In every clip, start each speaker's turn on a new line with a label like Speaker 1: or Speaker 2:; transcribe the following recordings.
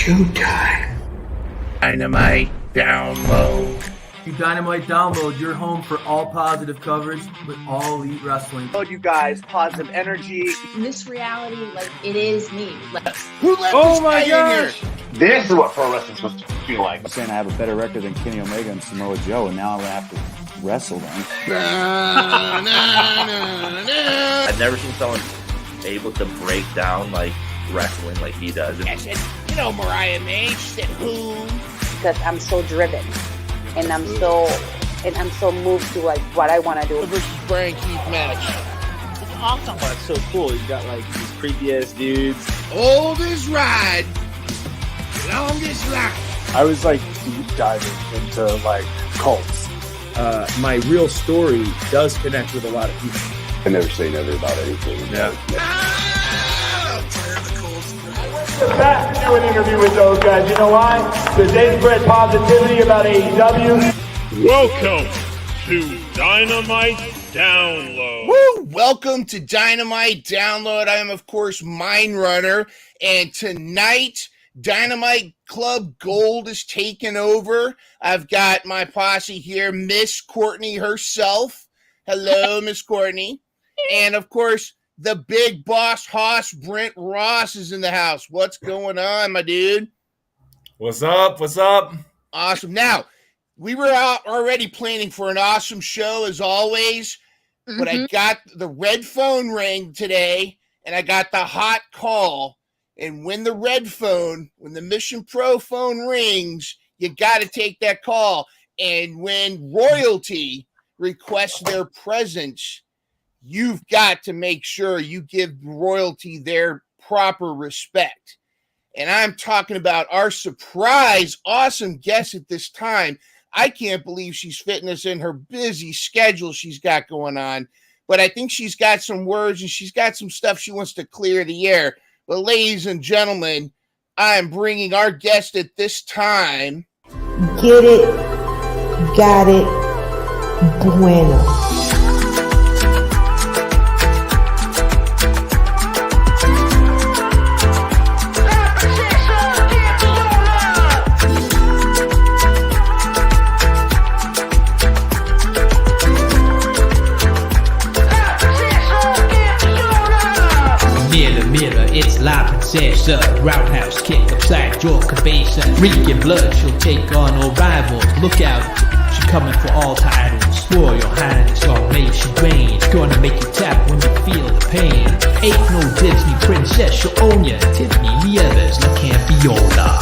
Speaker 1: Showtime. Dynamite download.
Speaker 2: Dynamite download, your home for all positive coverage with all elite wrestling.
Speaker 3: You guys, positive energy.
Speaker 4: This reality, like, it is me. Like,
Speaker 1: Who let this guy in here?
Speaker 5: This is what pro wrestling's supposed to feel like.
Speaker 6: I'm saying I have a better record than Kenny Omega and Samoa Joe, and now I'm going to have to wrestle them.
Speaker 7: I've never seen someone able to break down, like, wrestling like he does.
Speaker 1: I said, Mariah May, she said, who?
Speaker 8: Because I'm so driven. And I'm so moved to like what I want to do.
Speaker 1: Versus Brian Keith match.
Speaker 7: It's awesome. Oh, it's so cool. You got like these creepy ass dudes.
Speaker 1: Oldest ride, longest line.
Speaker 9: I was like deep diving into like cults.
Speaker 10: My real story does connect with a lot of people.
Speaker 5: I never say never about anything.
Speaker 9: Yeah. Back to do an interview with those guys. You know why? Because they spread positivity about AEW.
Speaker 11: Welcome to Dynamite Download.
Speaker 1: Woo! Welcome to Dynamite Download. I am, of course, Mind Runner, and tonight, Dynamite Club Gold is taking over. I've got my posse here, Miss Courtney herself. Hello, Miss Courtney. And, of course, the big boss hoss, Brent Ross, is in the house. What's going on, my dude?
Speaker 10: What's up? What's up?
Speaker 1: Awesome. Now, we were out already planning for an awesome show, as always, but I got the red phone ring today, and I got the hot call. And when the Mission Pro phone rings, you got to take that call. And when royalty requests their presence, you've got to make sure you give royalty their proper respect. And I'm talking about our surprise, awesome guest at this time. I can't believe she's fitting us in her busy schedule she's got going on. But I think she's got some words and she's got some stuff she wants to clear the air. But ladies and gentlemen, I'm bringing our guest at this time.
Speaker 12: Get it, got it, bueno.
Speaker 13: It's La Princesa, roundhouse kick upside your cabeza. Reeking blood, she'll take on all rivals. Look out, she's coming for all titles. Royal Highness, long may she reign. Gonna make you tap when you feel the pain. Ain't no Disney princess, she'll own ya. Tiffany Nieves, La Campeona.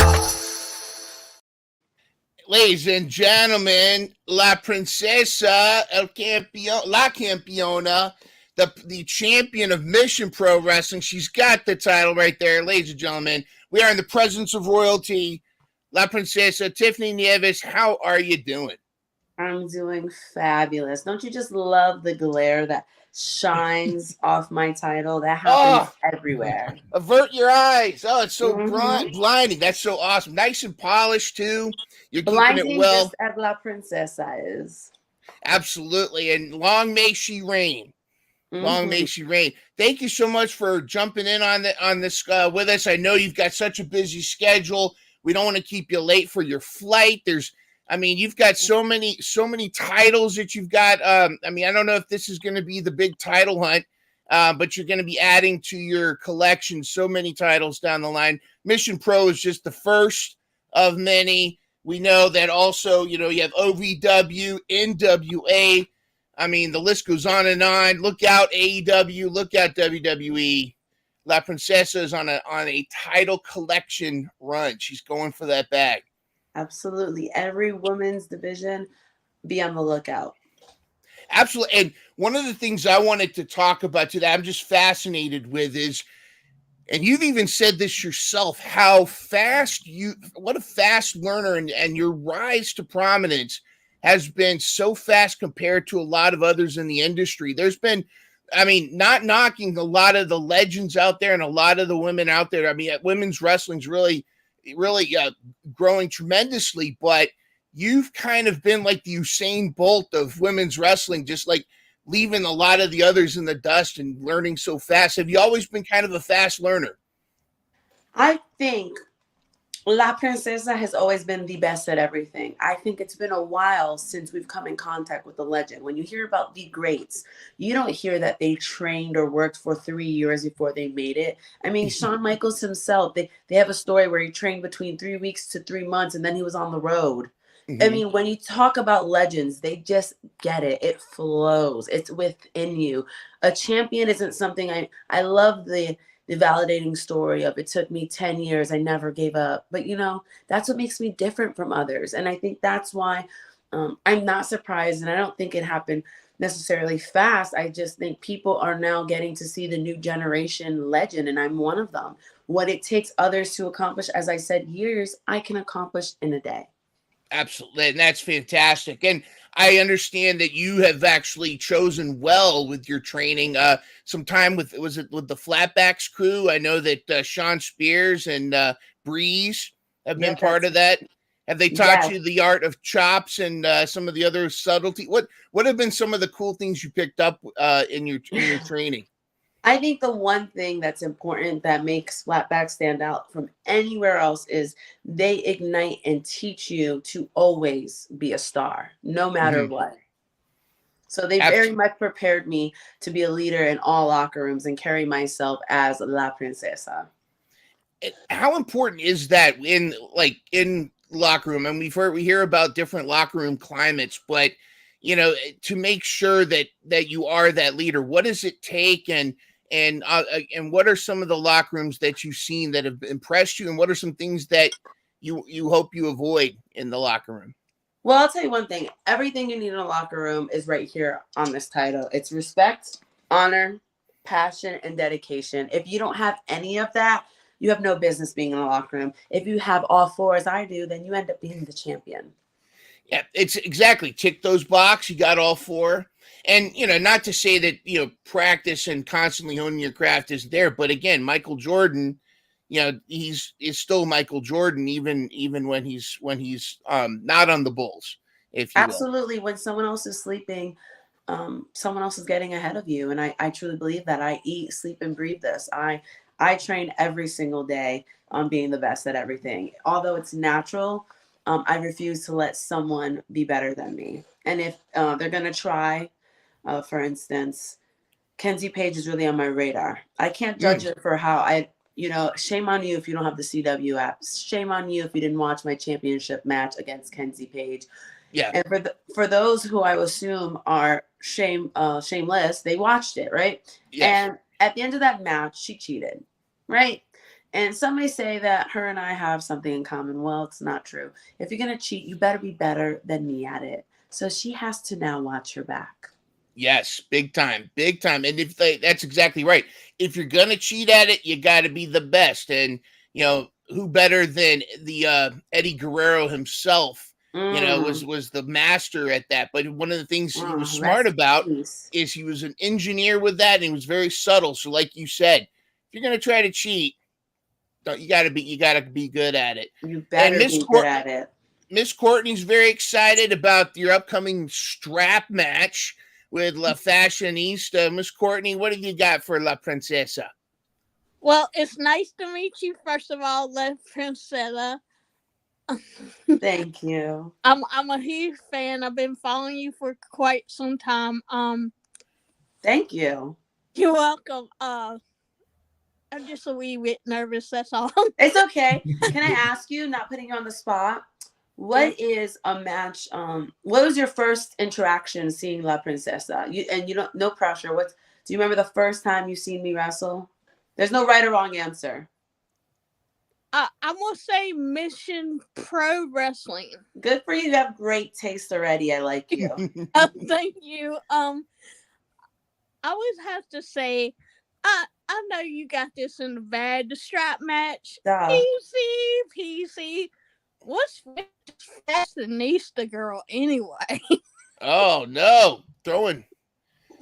Speaker 1: Ladies and gentlemen, La Princesa, La Campeona, the champion of Mission Pro Wrestling. She's got the title right there. Ladies and gentlemen, we are in the presence of royalty. La Princesa, Tiffany Nieves, how are you doing?
Speaker 8: I'm doing fabulous. Don't you just love the glare that shines off my title? That happens everywhere.
Speaker 1: Avert your eyes. Oh, it's so blinding. That's so awesome. Nice and polished, too. You're
Speaker 8: blinding
Speaker 1: keeping it well.
Speaker 8: Just as La Princesa is.
Speaker 1: Absolutely. And long may she reign. Long may she reign. Thank you so much for jumping in on this with us. I know you've got such a busy schedule. We don't want to keep you late for your flight. You've got so many titles that you've got. I don't know if this is going to be the big title hunt, but you're going to be adding to your collection so many titles down the line. Mission Pro is just the first of many. We know that also, you have OVW, NWA. The list goes on and on. Look out AEW, look out WWE. La Princesa is on a title collection run. She's going for that bag.
Speaker 8: Absolutely. Every women's division, be on the lookout.
Speaker 1: Absolutely. And one of the things I wanted to talk about today, I'm just fascinated with is, and you've even said this yourself, what a fast learner and your rise to prominence has been so fast compared to a lot of others in the industry. There's been, not knocking a lot of the legends out there and a lot of the women out there. Women's wrestling's really, really growing tremendously, but you've kind of been like the Usain Bolt of women's wrestling, just like leaving a lot of the others in the dust and learning so fast. Have you always been kind of a fast learner?
Speaker 8: I think La Princesa has always been the best at everything. I think it's been a while since we've come in contact with the legend. When you hear about the greats, you don't hear that they trained or worked for 3 years before they made it. I mean, Shawn Michaels himself, they have a story where he trained between 3 weeks to 3 months and then he was on the road. I mean, when you talk about legends, they just get it. It flows. It's within you. A champion isn't something I love the validating story of it took me 10 years. I never gave up. But, that's what makes me different from others. And I think that's why I'm not surprised. And I don't think it happened necessarily fast. I just think people are now getting to see the new generation legend. And I'm one of them. What it takes others to accomplish, as I said, years, I can accomplish in a day.
Speaker 1: Absolutely. And that's fantastic. And I understand that you have actually chosen well with your training. Some time with the Flatbacks crew. I know that Sean Spears and Breeze have been part of that. Have they taught you the art of chops and some of the other subtlety? What have been some of the cool things you picked up in your training?
Speaker 8: I think the one thing that's important that makes Flatback stand out from anywhere else is they ignite and teach you to always be a star, no matter what. So they very much prepared me to be a leader in all locker rooms and carry myself as La Princesa.
Speaker 1: How important is that in locker room? And we hear about different locker room climates, but to make sure that you are that leader, what does it take? And what are some of the locker rooms that you've seen that have impressed you? And what are some things that you hope you avoid in the locker room?
Speaker 8: Well, I'll tell you one thing. Everything you need in a locker room is right here on this title. It's respect, honor, passion, and dedication. If you don't have any of that, you have no business being in a locker room. If you have all four, as I do, then you end up being the champion.
Speaker 1: Yeah, it's exactly. Tick those boxes. You got all four. And, not to say that, practice and constantly honing your craft is there. But again, Michael Jordan, is still Michael Jordan, even when he's not on the Bulls, if you will.
Speaker 8: Absolutely. When someone else is sleeping, someone else is getting ahead of you. And I truly believe that. I eat, sleep, and breathe this. I train every single day on being the best at everything. Although it's natural, I refuse to let someone be better than me. And if they're going to try, for instance, Kenzie Page is really on my radar. I can't judge it for how shame on you if you don't have the CW app. Shame on you if you didn't watch my championship match against Kenzie Page.
Speaker 1: Yeah.
Speaker 8: And for those who I assume are shameless, they watched it, right?
Speaker 1: Yes.
Speaker 8: And at the end of that match, she cheated, right? And some may say that her and I have something in common. Well, it's not true. If you're going to cheat, you better be better than me at it. So she has to now watch her back.
Speaker 1: Yes, big time. And that's exactly right. If you're going to cheat at it, you got to be the best. And, who better than the Eddie Guerrero himself, was the master at that. But one of the things he was smart about is he was an engineer with that. And he was very subtle. So like you said, if you're going to try to cheat, you got to be good at it.
Speaker 8: You better be good at it.
Speaker 1: Miss Courtney's very excited about your upcoming strap match with La Fashionista. Miss Courtney, what have you got for La Princesa?
Speaker 14: Well, it's nice to meet you, first of all, La Princesa.
Speaker 8: Thank you.
Speaker 14: I'm a huge fan. I've been following you for quite some time.
Speaker 8: Thank you.
Speaker 14: You're welcome. I'm just a wee bit nervous, that's all.
Speaker 8: It's okay. Can I ask you, not putting you on the spot, what is a match? What was your first interaction seeing La Princesa? No pressure. Do you remember the first time you seen me wrestle? There's no right or wrong answer.
Speaker 14: I'm gonna say Mission Pro Wrestling.
Speaker 8: Good for you. You have great taste already. I like you.
Speaker 14: Thank you. I always have to say, I know you got this in the bag. The strap match. PC. What's Fashionista girl anyway?
Speaker 1: Oh no, throwing.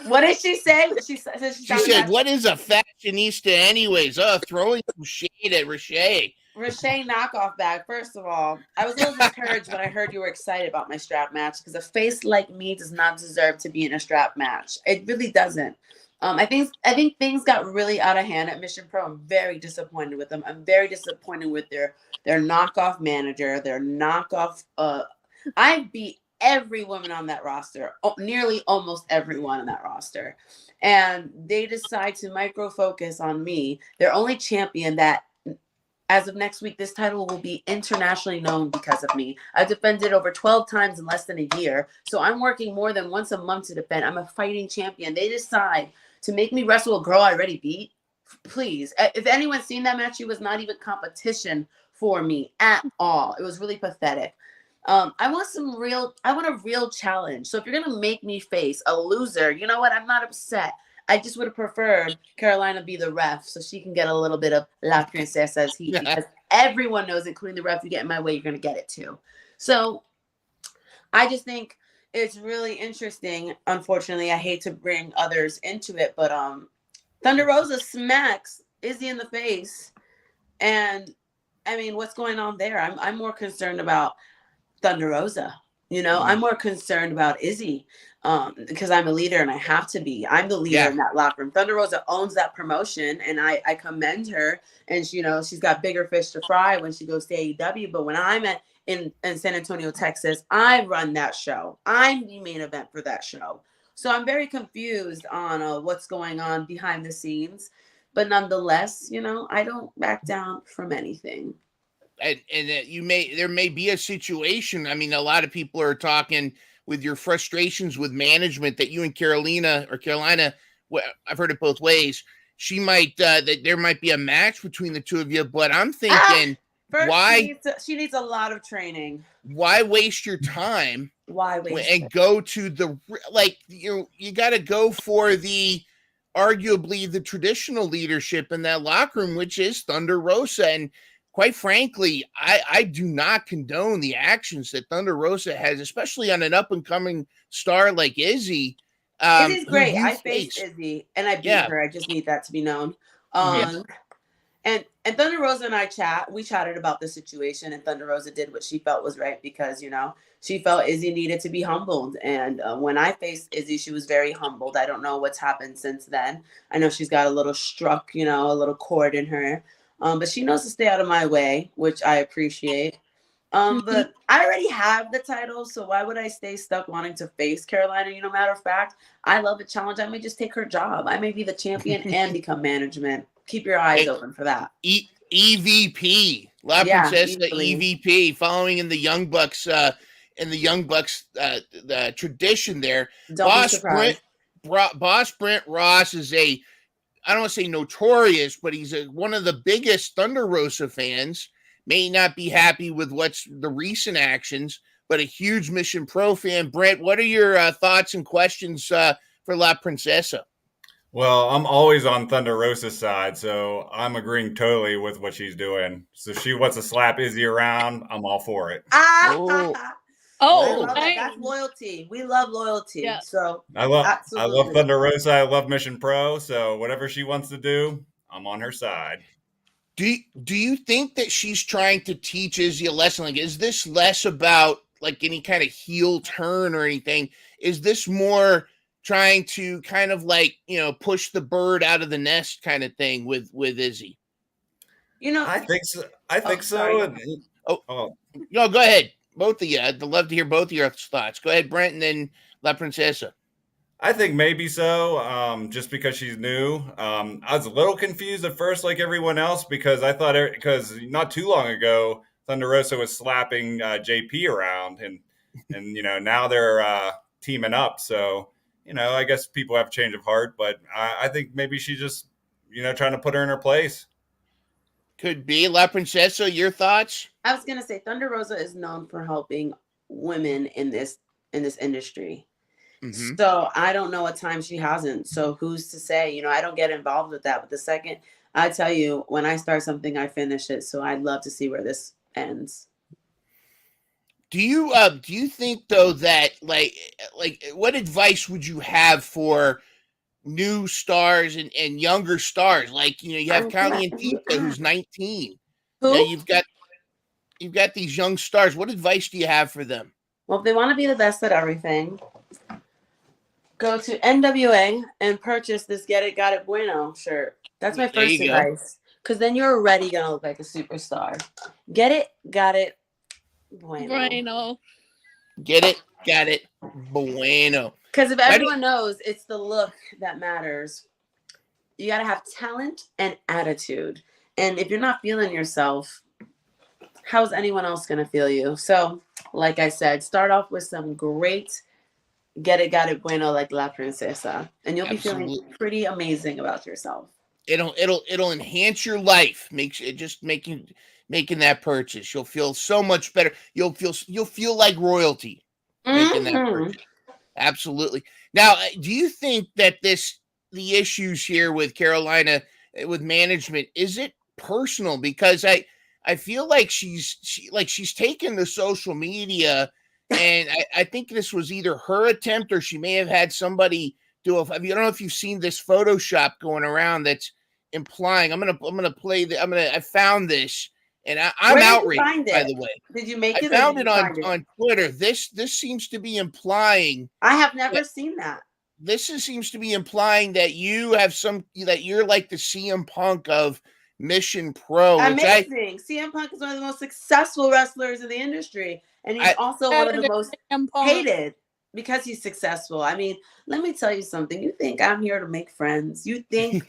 Speaker 8: What did she say? She
Speaker 1: said, "What is a fashionista, anyways?" Oh, throwing some shade at Riche.
Speaker 8: Riche knockoff bag. First of all, I was a little discouraged when I heard you were excited about my strap match because a face like me does not deserve to be in a strap match. It really doesn't. I think things got really out of hand at Mission Pro. I'm very disappointed with them. I'm very disappointed with their knockoff manager, their knockoff. I beat every woman on that roster, nearly almost everyone on that roster, and they decide to micro focus on me. Their only champion that. As of next week, this title will be internationally known because of me. I've defended over 12 times in less than a year. So I'm working more than once a month to defend. I'm a fighting champion. They decide to make me wrestle a girl I already beat. Please. If anyone's seen that match, it was not even competition for me at all. It was really pathetic. I want a real challenge. So if you're going to make me face a loser, you know what? I'm not upset. I just would have preferred Carolina be the ref so she can get a little bit of La Princesa's heat because everyone knows, including the ref, you get in my way, you're going to get it too. So I just think it's really interesting. Unfortunately, I hate to bring others into it, but Thunder Rosa smacks Izzy in the face. And I mean, what's going on there? I'm more concerned about Thunder Rosa. I'm more concerned about Izzy because I'm a leader and I have to be. I'm the leader in that locker room. Thunder Rosa owns that promotion, and I commend her. And she's got bigger fish to fry when she goes to AEW. But when I'm in San Antonio, Texas, I run that show. I'm the main event for that show. So I'm very confused on what's going on behind the scenes. But nonetheless, I don't back down from anything.
Speaker 1: And there may be a situation. I mean, a lot of people are talking with your frustrations with management that you and Carolina, well, I've heard it both ways. She might that there might be a match between the two of you, but I'm thinking,
Speaker 8: why she needs a lot of training.
Speaker 1: Why waste your time?
Speaker 8: Why waste
Speaker 1: and go to the you got to go for the arguably the traditional leadership in that locker room, which is Thunder Rosa. And quite frankly, I do not condone the actions that Thunder Rosa has, especially on an up-and-coming star like Izzy.
Speaker 8: Izzy's great. I faced Izzy, and I beat her. I just need that to be known. And Thunder Rosa and I chatted about the situation, and Thunder Rosa did what she felt was right because, she felt Izzy needed to be humbled. And when I faced Izzy, she was very humbled. I don't know what's happened since then. I know she's got a little struck, a little cord in her. But she knows to stay out of my way, which I appreciate. But I already have the title, so why would I stay stuck wanting to face Carolina? Matter of fact, I love a challenge. I may just take her job. I may be the champion and become management. Keep your eyes open for that.
Speaker 1: EVP, La Princesa EVP, following in the Young Bucks, the tradition there. Boss Brent Ross is I don't want to say notorious, but he's one of the biggest Thunder Rosa fans. May not be happy with what's the recent actions, but a huge Mission Pro fan. Brent, what are your thoughts and questions for La Princesa?
Speaker 15: Well, I'm always on Thunder Rosa's side, so I'm agreeing totally with what she's doing. So she wants to slap Izzy around. I'm all for it.
Speaker 8: That's loyalty. We love loyalty. Yeah. So
Speaker 15: I love Thunder Rosa. I love Mission Pro. So whatever she wants to do, I'm on her side.
Speaker 1: Do you think that she's trying to teach Izzy a lesson? Like, is this less about like any kind of heel turn or anything? Is this more trying to kind of like, push the bird out of the nest kind of thing with Izzy?
Speaker 15: I think so.
Speaker 1: No, go ahead. Both of you. I'd love to hear both of your thoughts. Go ahead, Brent, and then La Princesa.
Speaker 15: I think maybe so, just because she's new. I was a little confused at first, like everyone else, because I thought because not too long ago, Thunder Rosa was slapping JP around, and now they're teaming up. So I guess people have a change of heart, but I think maybe she's just trying to put her in her place.
Speaker 1: Could be. La Princesa, your thoughts?
Speaker 8: I was gonna say Thunder Rosa is known for helping women in this industry. Mm-hmm. So I don't know what time she hasn't. So who's to say? I don't get involved with that. But the second I tell you, when I start something, I finish it. So I'd love to see where this ends.
Speaker 1: Do you think though that like what advice would you have for new stars and younger stars? Like, you have Connie and Tita, who's 19. You've got these young stars. What advice do you have for them?
Speaker 8: Well, if they want to be the best at everything, Go to NWA and purchase this Get It, Got It Bueno shirt. That's my
Speaker 1: There
Speaker 8: first
Speaker 1: you go.
Speaker 8: advice. Because then you're already going to look like a superstar. Get it, got it, bueno.
Speaker 1: Get it, got it, bueno.
Speaker 8: Because if everyone knows it's the look that matters, you got to have talent and attitude. And if you're not feeling yourself, how's anyone else going to feel you? So, like I said, start off with some great Get It, Got It Bueno like La Princesa. And you'll be feeling pretty amazing about yourself.
Speaker 1: It'll enhance your life. Makes it just making that purchase. You'll feel so much better. You'll feel like royalty making that purchase. Absolutely. Now, do you think that the issues here with Carolina with management, is it personal? Because I feel like she's taken the social media, and I think this was either her attempt or she may have had somebody do I don't know if you've seen this Photoshop going around that's implying. I found this, and I'm outraged. By the way,
Speaker 8: did you make it?
Speaker 1: I found it on Twitter. This seems to be implying.
Speaker 8: I have never seen that.
Speaker 1: This seems to be implying that you have that you're like the CM Punk of Mission Pro.
Speaker 8: Amazing. CM Punk is one of the most successful wrestlers in the industry, and he's also one of the most hated because he's successful. I mean, let me tell you something. You think I'm here to make friends? You think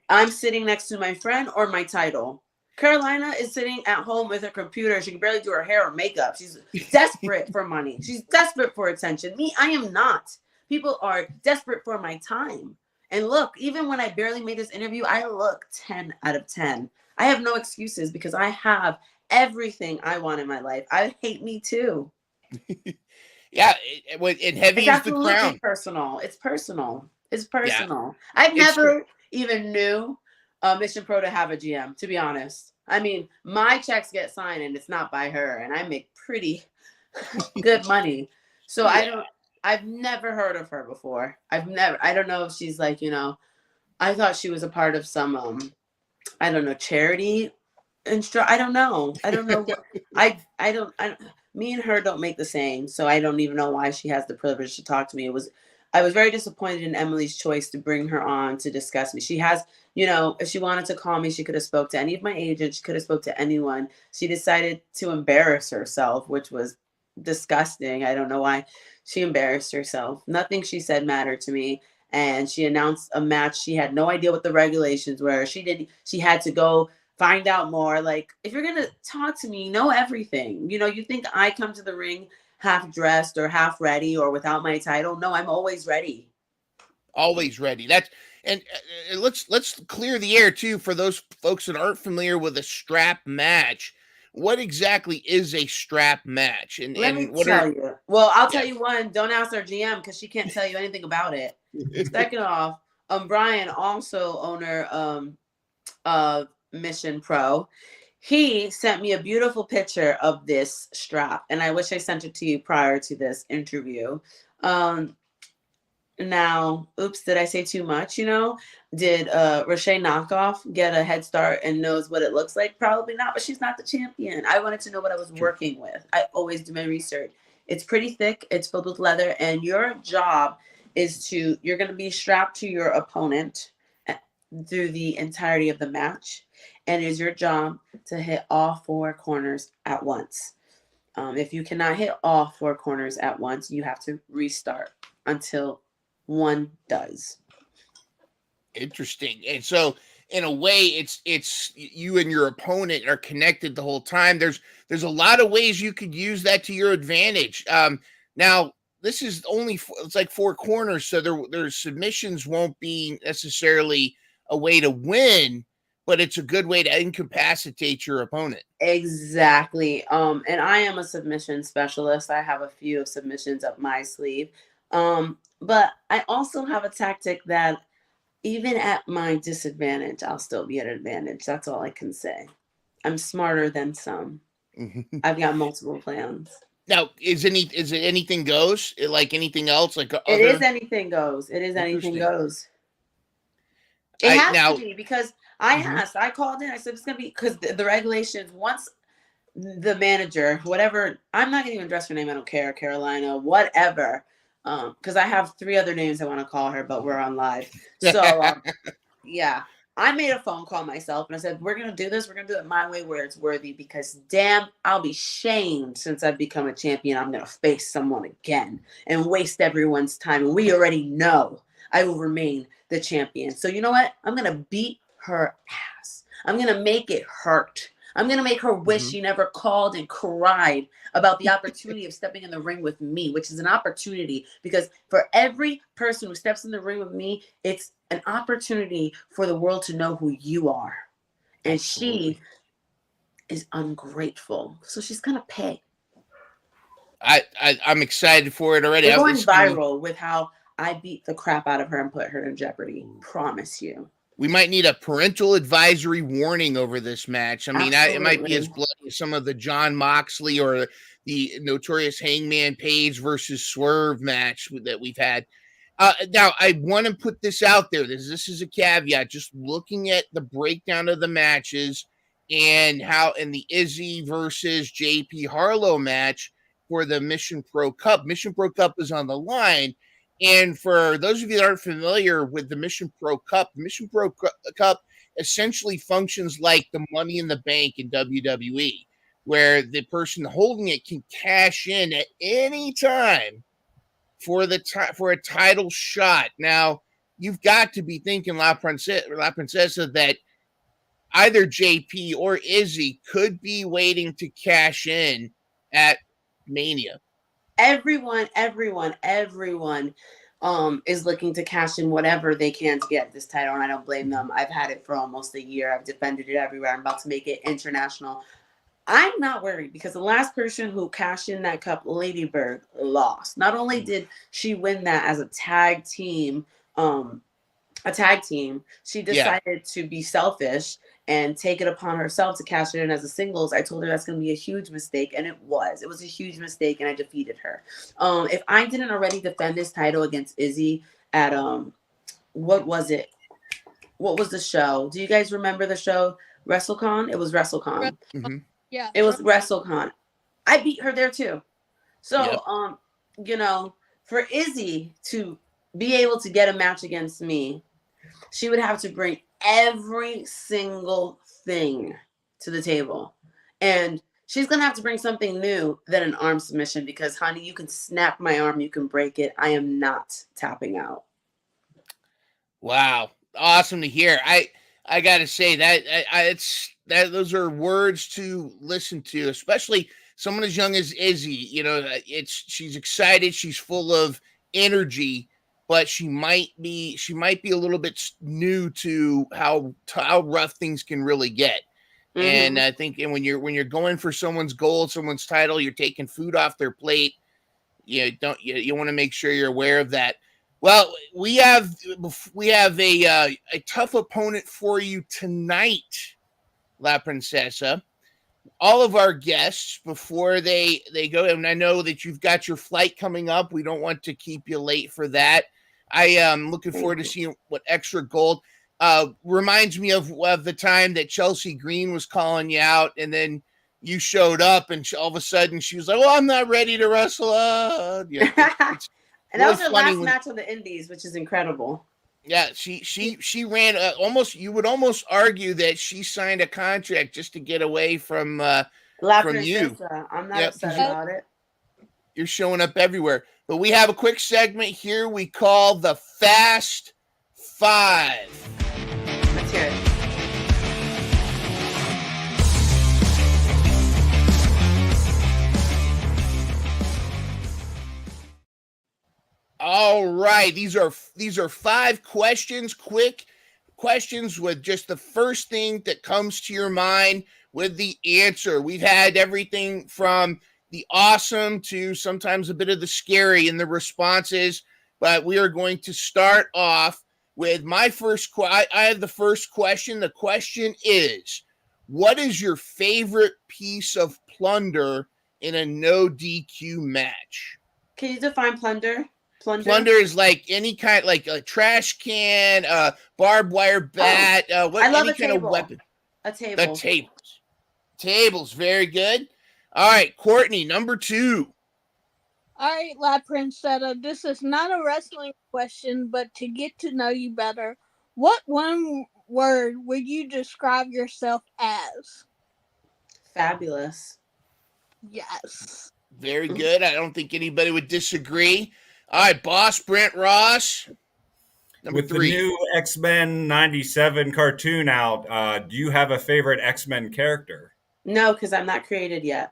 Speaker 8: I'm sitting next to my friend or my title? Carolina is sitting at home with her computer. She can barely do her hair or makeup. She's desperate for money. She's desperate for attention. Me, I am not. People are desperate for my time. And look, even when I barely made this interview, I look 10 out of 10. I have no excuses because I have everything I want in my life. I hate me too.
Speaker 1: Yeah, and heavy is the crown.
Speaker 8: Personal. It's personal. It's personal. Yeah, I never even knew Mission Pro to have a GM, to be honest. I mean, my checks get signed and it's not by her, and I make pretty good money. So I've never heard of her before. I don't know if she's like, I thought she was a part of some I don't know, charity I don't know. Me and her don't make the same, so I don't even know why she has the privilege to talk to me. I was very disappointed in Emily's choice to bring her on to discuss me. She has, if she wanted to call me, she could have spoke to any of my agents. She could have spoke to anyone. She decided to embarrass herself, which was disgusting. I don't know why she embarrassed herself. Nothing she said mattered to me. And she announced a match. She had no idea what the regulations were. She had to go find out more. Like, if you're going to talk to me, know everything. You think I come to the ring half dressed or half ready or without my title? No, I'm always ready.
Speaker 1: Always ready. Let's clear the air too for those folks that aren't familiar with a strap match. What exactly is a strap match? And
Speaker 8: let me tell you. Well, I'll tell you one. Don't ask our GM because she can't tell you anything about it. Second off, Brian, also owner of Mission Pro, he sent me a beautiful picture of this strap, and I wish I sent it to you prior to this interview. Now, oops, did I say too much? Did Rochelle Knockoff get a head start and knows what it looks like? Probably not, but she's not the champion. I wanted to know what I was working with. I always do my research. It's pretty thick. It's filled with leather, and your job is you're going to be strapped to your opponent through the entirety of the match, and it is your job to hit all four corners at once. If you cannot hit all four corners at once, you have to restart until one does.
Speaker 1: Interesting. And so in a way, it's you and your opponent are connected the whole time. There's a lot of ways you could use that to your advantage. Now this is it's like four corners, so their submissions won't be necessarily a way to win, but it's a good way to incapacitate your opponent.
Speaker 8: Exactly. And I am a submission specialist. I have a few submissions up my sleeve. But I also have a tactic that even at my disadvantage, I'll still be at advantage. That's all I can say. I'm smarter than some. I've got multiple plans.
Speaker 1: Now, is it anything goes? Like anything else? Like
Speaker 8: it is anything goes. It is anything goes. It has to be because I asked. I called in. I said it's gonna be because the regulations. Once the manager, whatever, I'm not gonna even address her name. I don't care. Carolina, whatever. because I have 3 other names I want to call her, but we're on live. So yeah, I made a phone call myself and I said, we're gonna do this. We're gonna do it my way where it's worthy, because damn, I'll be shamed since I've become a champion. I'm gonna face someone again and waste everyone's time. And we already know I will remain the champion. So you know what? I'm gonna beat her ass. I'm gonna make it hurt. I'm going to make her wish she never called and cried about the opportunity of stepping in the ring with me, which is an opportunity, because for every person who steps in the ring with me, it's an opportunity for the world to know who you are. And Absolutely. She is ungrateful. So she's going to pay.
Speaker 1: I'm excited for it already.
Speaker 8: We're going viral with how I beat the crap out of her and put her in jeopardy. Promise you.
Speaker 1: We might need a parental advisory warning over this match. I mean, it might be as bloody as some of the John Moxley or the notorious Hangman Page versus Swerve match that we've had. Now, I want to put this out there. This is a caveat. Just looking at the breakdown of the matches and the Izzy versus JP Harlow match for the Mission Pro Cup. Mission Pro Cup is on the line. And for those of you that aren't familiar with the Mission Pro Cup essentially functions like the Money in the Bank in WWE, where the person holding it can cash in at any time for a title shot. Now, you've got to be thinking, La Princesa, that either JP or Izzy could be waiting to cash in at Mania.
Speaker 8: Everyone is looking to cash in whatever they can to get this title, and I don't blame them. I've had it for almost a year. I've defended it everywhere. I'm about to make it international. I'm not worried, because the last person who cashed in that cup, Lady Bird, lost. Not only did she win that as a tag team, she decided to be selfish and take it upon herself to cash it in as a singles. I told her that's going to be a huge mistake, and it was. It was a huge mistake, and I defeated her. If I didn't already defend this title against Izzy at what was it? What was the show? Do you guys remember the show WrestleCon? It was WrestleCon.
Speaker 14: Mm-hmm. Yeah,
Speaker 8: it was WrestleCon. I beat her there too. So, for Izzy to be able to get a match against me, she would have to bring every single thing to the table. And she's going to have to bring something new than an arm submission, because, honey, you can snap my arm, you can break it. I am not tapping out.
Speaker 1: Wow. Awesome to hear. I got to say that those are words to listen to, especially someone as young as Izzy. She's excited. She's full of energy, but she might be a little bit new to how rough things can really get. Mm-hmm. And I think, when you're going for someone's gold, someone's title, you're taking food off their plate. You want to make sure you're aware of that. Well, we have a tough opponent for you tonight, La Princesa. All of our guests, before they go, and I know that you've got your flight coming up. We don't want to keep you late for that. I am looking forward to seeing what Extra Gold reminds me of the time that Chelsea Green was calling you out, and then you showed up, and all of a sudden she was like, "Well, I'm not ready to wrestle."
Speaker 8: And that was her last match on the Indies, which is incredible.
Speaker 1: Yeah, she ran almost. You would almost argue that she signed a contract just to get away from you.
Speaker 8: I'm not upset about it.
Speaker 1: You're showing up everywhere. But we have a quick segment here we call the Fast Five.
Speaker 8: Let's hear it.
Speaker 1: All right, these are 5 questions, quick questions with just the first thing that comes to your mind with the answer. We've had everything from the awesome to sometimes a bit of the scary in the responses, but we are going to start off with my first I have the first question. The question is, what is your favorite piece of plunder in a no DQ match?
Speaker 8: Can you define plunder?
Speaker 1: Plunder is like any kind, like a trash can, barbed wire bat,
Speaker 8: I love
Speaker 1: any kind of weapon.
Speaker 8: A table.
Speaker 1: The tables, very good. All right, Courtney, number 2.
Speaker 14: All right, La Princetta, this is not a wrestling question, but to get to know you better, what one word would you describe yourself as?
Speaker 8: Fabulous.
Speaker 14: Yes.
Speaker 1: Very good. I don't think anybody would disagree. All right, Boss Brent Ross. Number
Speaker 15: With
Speaker 1: 3.
Speaker 15: the new X-Men 97 cartoon out, do you have a favorite X-Men character?
Speaker 8: No, because I'm not created yet.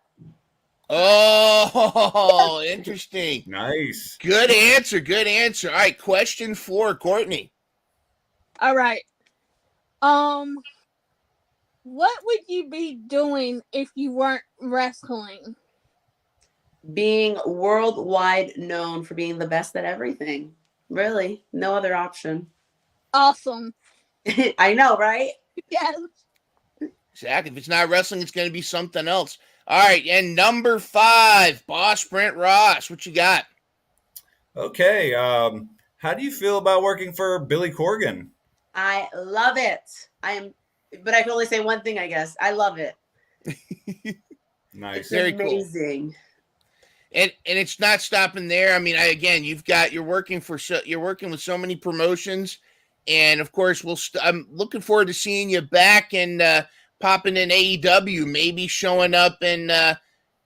Speaker 1: Oh, interesting.
Speaker 15: Nice.
Speaker 1: Good answer. Good answer. All right, question 4, Courtney.
Speaker 14: All right. What would you be doing if you weren't wrestling?
Speaker 8: Being worldwide known for being the best at everything. Really, no other option.
Speaker 14: Awesome.
Speaker 8: I know, right?
Speaker 14: Yes.
Speaker 1: Exactly. If it's not wrestling, it's going to be something else. All right, and number 5, Boss Brent Ross. What you got?
Speaker 15: Okay. How do you feel about working for Billy Corgan?
Speaker 8: I love it. But I can only say one thing, I guess. I love it.
Speaker 15: Nice.
Speaker 8: It's
Speaker 1: Very
Speaker 8: amazing.
Speaker 1: Cool. And it's not stopping there. I mean, you're working with so many promotions, and of course, I'm looking forward to seeing you back and popping in AEW, maybe showing up and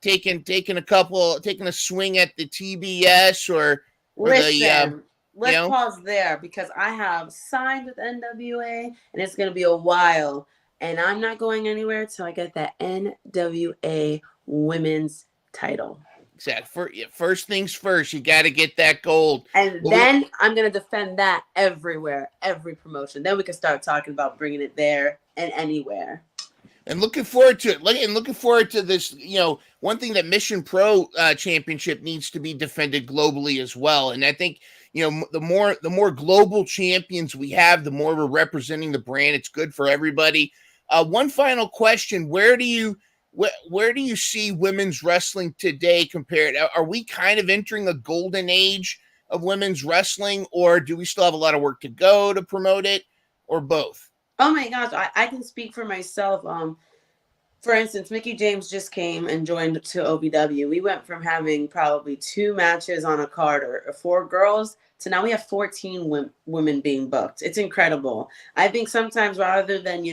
Speaker 1: taking a swing at the TBS or
Speaker 8: Listen, let's pause there because I have signed with NWA, and it's going to be a while, and I'm not going anywhere until I get that NWA Women's title.
Speaker 1: Exactly. First things first, you got to get that gold.
Speaker 8: And then I'm going to defend that everywhere, every promotion. Then we can start talking about bringing it there and anywhere.
Speaker 1: And looking forward to it. Looking forward to this, one thing that Mission Pro Championship needs to be defended globally as well. And I think, the more global champions we have, the more we're representing the brand. It's good for everybody. One final question. Where do you see women's wrestling today compared? Are we kind of entering a golden age of women's wrestling, or do we still have a lot of work to go to promote it, or both?
Speaker 8: Oh my gosh, I can speak for myself. For instance, Mickie James just came and joined to OVW. We went from having probably 2 matches on a card or 4 girls to now we have 14 women being booked. It's incredible. I think sometimes rather than,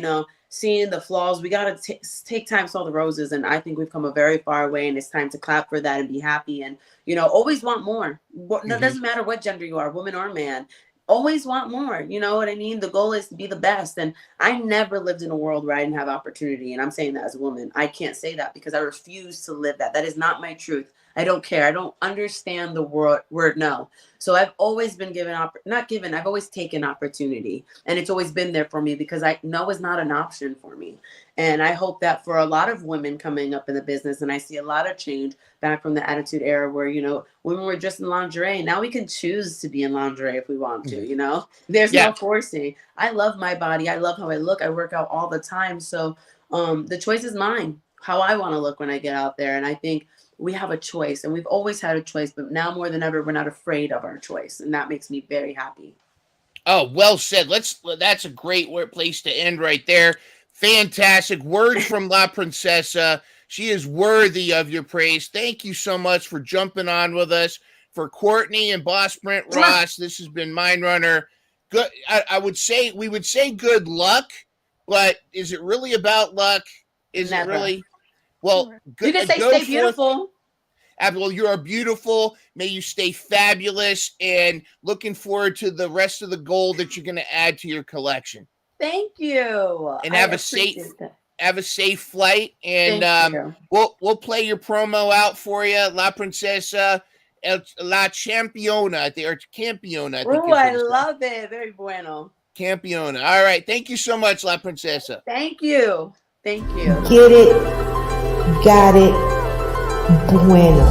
Speaker 8: seeing the flaws, we got to take time to saw the roses. And I think we've come a very far way, and it's time to clap for that and be happy. And, always want more. It doesn't matter what gender you are, woman or man. Always want more. You know what I mean? The goal is to be the best. And I never lived in a world where I didn't have opportunity. And I'm saying that as a woman. I can't say that because I refuse to live that. That is not my truth. I don't care. I don't understand the word no. So I've always been I've always taken opportunity. And it's always been there for me because no is not an option for me. And I hope that for a lot of women coming up in the business, and I see a lot of change back from the Attitude Era where, women were just in lingerie. Now we can choose to be in lingerie if we want to, There's no forcing. I love my body. I love how I look. I work out all the time. So the choice is mine, how I want to look when I get out there. And I think we have a choice, and we've always had a choice, but now more than ever, we're not afraid of our choice. And that makes me very happy.
Speaker 1: Oh, well said. That's a great place to end right there. Fantastic words from La Princesa. She is worthy of your praise. Thank you so much for jumping on with us. For Courtney and Boss Brent Ross, this has been Mind Runner. Good. We would say good luck, but is it really about luck? Is it really? Well,
Speaker 8: you can say stay beautiful.
Speaker 1: Well, you are beautiful. May you stay fabulous, and looking forward to the rest of the gold that you're going to add to your collection.
Speaker 8: Thank you.
Speaker 1: And have a safe flight. And we'll play your promo out for you, La Princesa, La Campeona, or Campeona.
Speaker 8: Oh, I love it. Very bueno.
Speaker 1: Campeona. All right. Thank you so much, La Princesa.
Speaker 8: Thank you. Thank you.
Speaker 12: Get it. Got it. Bueno.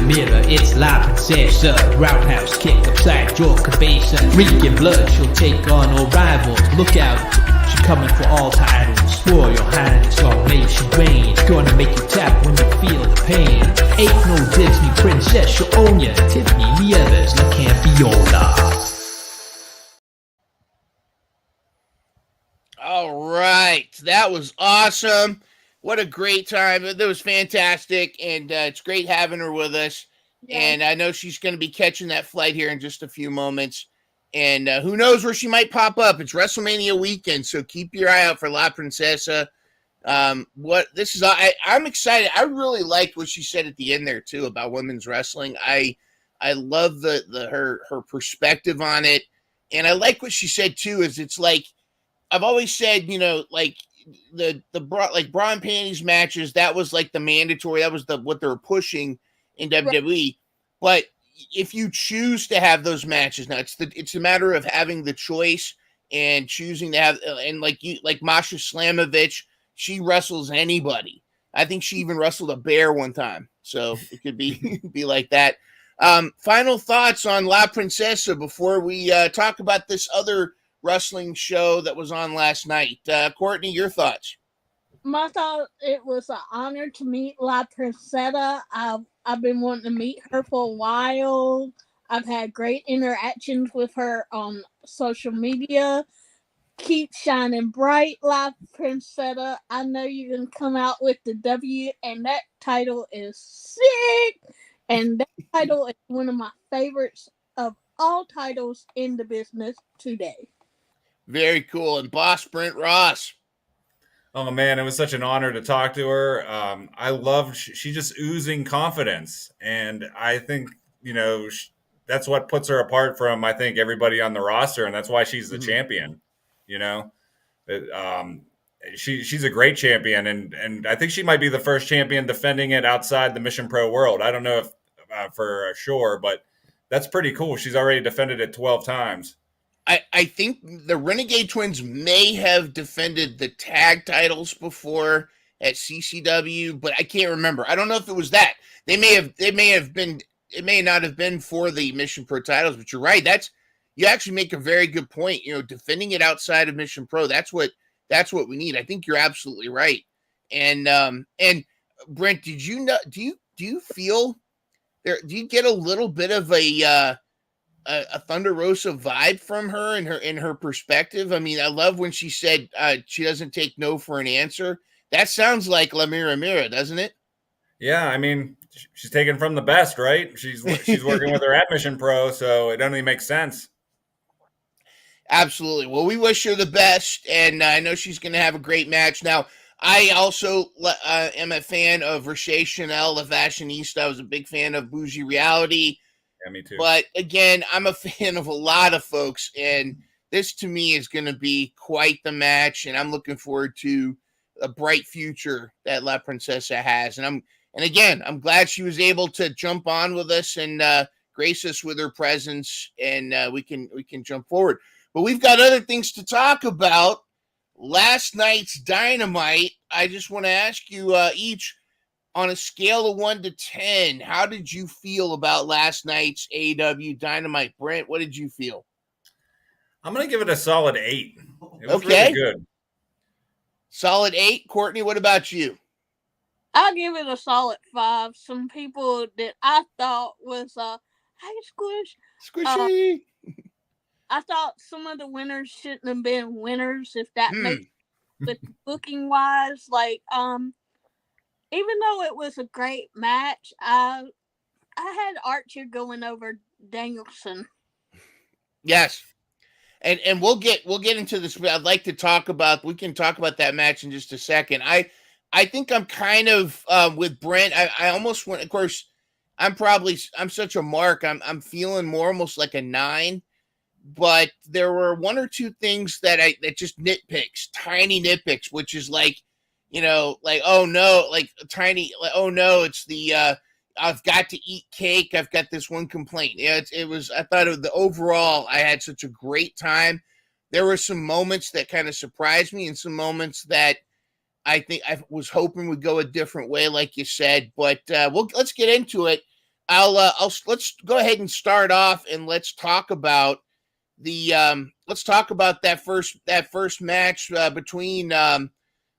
Speaker 13: Mirror, it's La Princesa. Roundhouse kick upside your cabeza. Reeking blood, she'll take on all rivals. Look out, she's coming for all titles. Spoil your highness, Long Nation reign. It's gonna make you tap when you feel the pain. Ain't no Disney princess, she'll own ya. Tiffany, the others, La Campiola.
Speaker 1: All right. That was awesome. What a great time. That was fantastic. And it's great having her with us.
Speaker 14: Yeah.
Speaker 1: And I know she's going to be catching that flight here in just a few moments. And who knows where she might pop up. It's WrestleMania weekend, so keep your eye out for La Princesa. I'm excited. I really liked what she said at the end there too about women's wrestling. I love her perspective on it. And I like what she said too, is it's like, I've always said, like the bra and panties matches, that was like the mandatory, that was what they were pushing in WWE. But if you choose to have those matches, now it's a matter of having the choice and choosing to have, and like Masha Slamovich, she wrestles anybody. I think she even wrestled a bear one time, so it could be be like that. Final thoughts on La Princesa before we talk about this other wrestling show that was on last night. Courtney, your thoughts?
Speaker 14: My thought, it was an honor to meet La Princesa. I've been wanting to meet her for a while. I've had great interactions with her on social media. Keep shining bright, La Princesa. I know you're going to come out with the W, and that title is sick. And that title is one of my favorites of all titles in the business today.
Speaker 1: Very cool. And Boss Brent Ross.
Speaker 15: Oh man, it was such an honor to talk to her. I love she just oozing confidence, and I think that's what puts her apart from I think everybody on the roster, and that's why she's the champion. She's a great champion, and I think she might be the first champion defending it outside the Mission Pro world. I don't know if for sure, but that's pretty cool. She's already defended it 12 times.
Speaker 1: I think the Renegade Twins may have defended the tag titles before at CCW, but I can't remember. I don't know if it was that. They may have been. It may not have been for the Mission Pro titles, but you're right. You actually make a very good point. Defending it outside of Mission Pro. That's what we need. I think you're absolutely right. And Brent, did you know? Do you feel there? Do you get a little bit of a Thunder Rosa vibe from her in her perspective? I mean, I love when she said she doesn't take no for an answer. That sounds like La Mira Mira, doesn't it?
Speaker 15: Yeah, I mean, she's taken from the best, right? She's working with her at Mission Pro, so it only makes sense.
Speaker 1: Absolutely. Well, we wish her the best, and I know she's going to have a great match. Now, I also am a fan of Rocher Chanel, La Fashionista. I was a big fan of Bougie Reality.
Speaker 15: Yeah, me too.
Speaker 1: But again, I'm a fan of a lot of folks, and this to me is going to be quite the match, and I'm looking forward to a bright future that La Princesa has. And again, I'm glad she was able to jump on with us and grace us with her presence, and we can jump forward. But we've got other things to talk about. Last night's Dynamite. I just want to ask you each, on a scale of 1 to 10, how did you feel about last night's AEW Dynamite? Brent, what did you feel?
Speaker 15: I'm going to give it a solid 8. It was
Speaker 1: okay.
Speaker 15: Really good.
Speaker 1: Solid 8. Courtney, what about you?
Speaker 14: I'll give it a solid 5. Some people that I thought was, hey, Squish.
Speaker 1: Squishy.
Speaker 14: I thought some of the winners shouldn't have been winners, if that makes sense, booking wise. Like, even though it was a great match, I had Archer going over Danielson.
Speaker 1: Yes. And we'll get into this. I'd like to talk about, we can talk about that match in just a second. I think I'm kind of with Brent. I almost went, of course, I'm such a mark. I'm feeling more almost like a 9. But there were 1 or 2 things that just nitpicks, tiny nitpicks, which is like, like, oh no, like tiny, like, oh no, it's the I've got to eat cake. I've got this one complaint. Yeah, I thought of the overall, I had such a great time. There were some moments that kind of surprised me and some moments that I think I was hoping would go a different way, like you said, but let's get into it. Let's go ahead and start off and let's talk about that first match between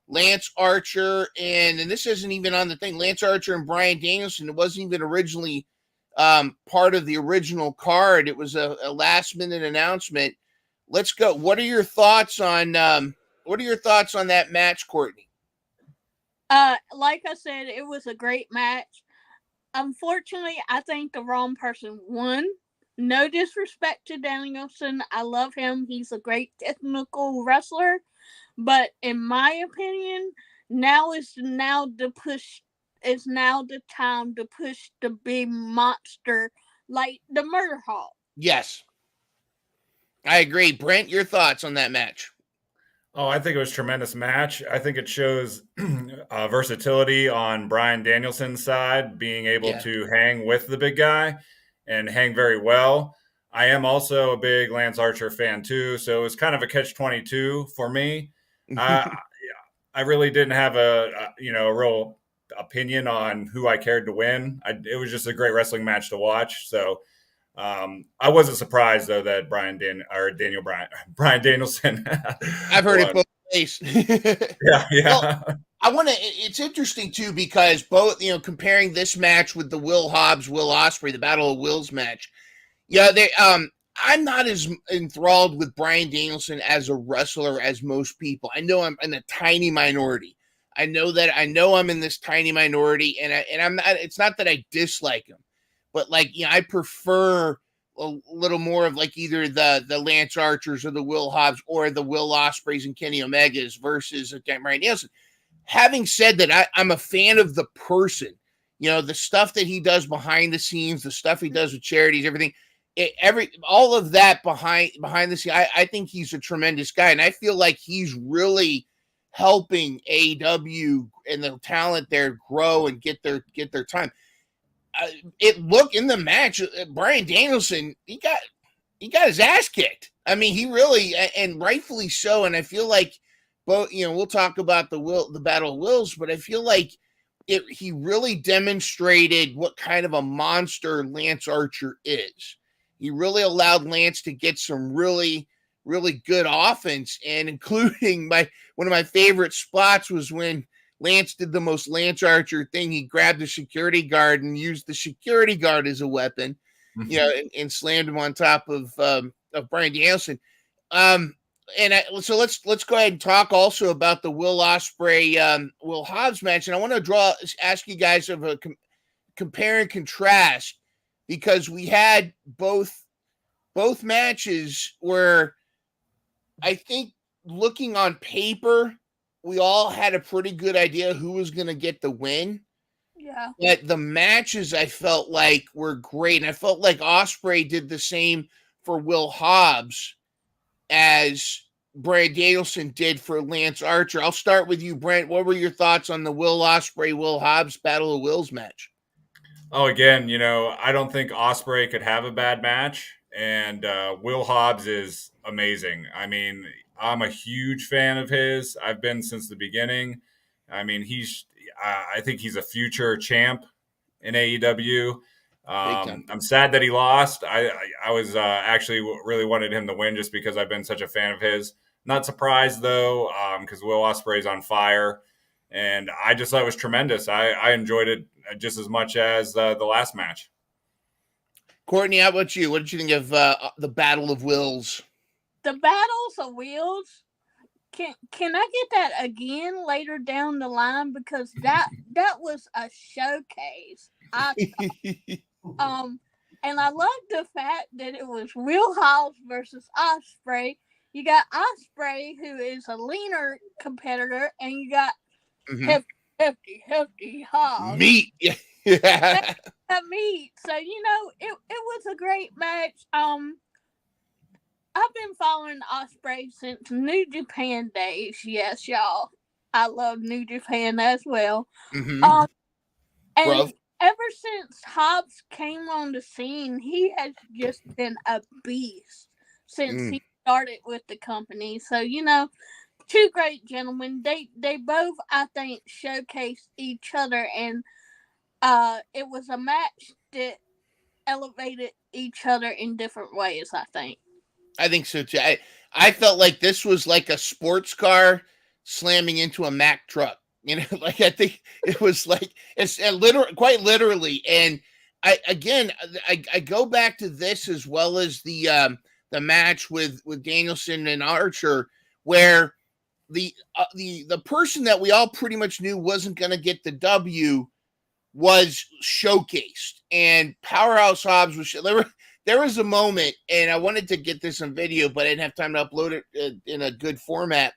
Speaker 1: Lance Archer and this isn't even on the thing. Lance Archer and Bryan Danielson. It wasn't even originally part of the original card. It was a last minute announcement. Let's go. What are your thoughts on that match, Courtney?
Speaker 14: Like I said, it was a great match. Unfortunately, I think the wrong person won. No disrespect to Danielson. I love him. He's a great technical wrestler. But in my opinion, now is the time to push the big monster like the Murder Hawk.
Speaker 1: Yes. I agree. Brent, your thoughts on that match?
Speaker 15: Oh, I think it was a tremendous match. I think it shows versatility on Bryan Danielson's side, being able to hang with the big guy and hang very well. I am also a big Lance Archer fan too, so it was kind of a catch-22 for me. I really didn't have a real opinion on who I cared to win. It was just a great wrestling match to watch. So I wasn't surprised though that Bryan Danielson.
Speaker 1: I've heard it both ways.
Speaker 15: Yeah.
Speaker 1: Well, it's interesting too because both, comparing this match with the Will Hobbs, Will Ospreay, the Battle of Wills match. Yeah, I'm not as enthralled with Bryan Danielson as a wrestler as most people. I know I'm in a tiny minority. I know I'm in this tiny minority, and I'm not. It's not that I dislike him, but I prefer a little more of either the Lance Archers or the Will Hobbs or the Will Ospreays and Kenny Omegas versus Bryan Danielson. Having said that, I'm a fan of the person. The stuff that he does behind the scenes, the stuff he does with charities, everything. All of that behind the scene, I think he's a tremendous guy, and I feel like he's really helping AEW and the talent there grow and get their time. In the match, Bryan Danielson, he got his ass kicked. I mean, he really, and rightfully so. And I feel like both, we'll talk about the Battle of Wills, but I feel like he really demonstrated what kind of a monster Lance Archer is. He really allowed Lance to get some really, really good offense, and including one of my favorite spots was when Lance did the most Lance Archer thing. He grabbed the security guard and used the security guard as a weapon, and slammed him on top of Bryan Danielson. So let's go ahead and talk also about the Will Ospreay Will Hobbs match, and I want to ask you guys of a compare and contrast, because we had both matches where I think, looking on paper, we all had a pretty good idea who was going to get the win.
Speaker 14: Yeah.
Speaker 1: But the matches, I felt like, were great. And I felt like Ospreay did the same for Will Hobbs as Bryan Danielson did for Lance Archer. I'll start with you, Brent. What were your thoughts on the Will Ospreay, Will Hobbs Battle of Wills match?
Speaker 15: Oh, again, I don't think Ospreay could have a bad match. And Will Hobbs is amazing. I mean, I'm a huge fan of his. I've been since the beginning. I mean, I think he's a future champ in AEW. I'm sad that he lost. I was actually really wanted him to win just because I've been such a fan of his. Not surprised though, because Will Ospreay's on fire, and I just thought it was tremendous. I enjoyed it just as much as the last match.
Speaker 1: Courtney, how about you? What did you think of the Battle of Wills?
Speaker 14: The Battles of Wills. Can I get that again later down the line, because that was a showcase. And I love the fact that it was Will Hobbs versus Ospreay. You got Ospreay, who is a leaner competitor, and you got hefty Hobbs.
Speaker 1: Meat.
Speaker 14: Meat. So, it was a great match. I've been following Ospreay since New Japan days. Yes, y'all. I love New Japan as well.
Speaker 1: Mm-hmm.
Speaker 14: And ever since Hobbs came on the scene, he has just been a beast since he started with the company. So, two great gentlemen. They both, I think, showcased each other, and it was a match that elevated each other in different ways, I think.
Speaker 1: I think so too. I felt like this was like a sports car slamming into a Mack truck. You know, like I think it was like it's quite literally. And I go back to this as well as the match with Danielson and Archer, where the person that we all pretty much knew wasn't going to get the W was showcased, and Powerhouse Hobbs was. There was a moment, and I wanted to get this on video, but I didn't have time to upload it in a good format,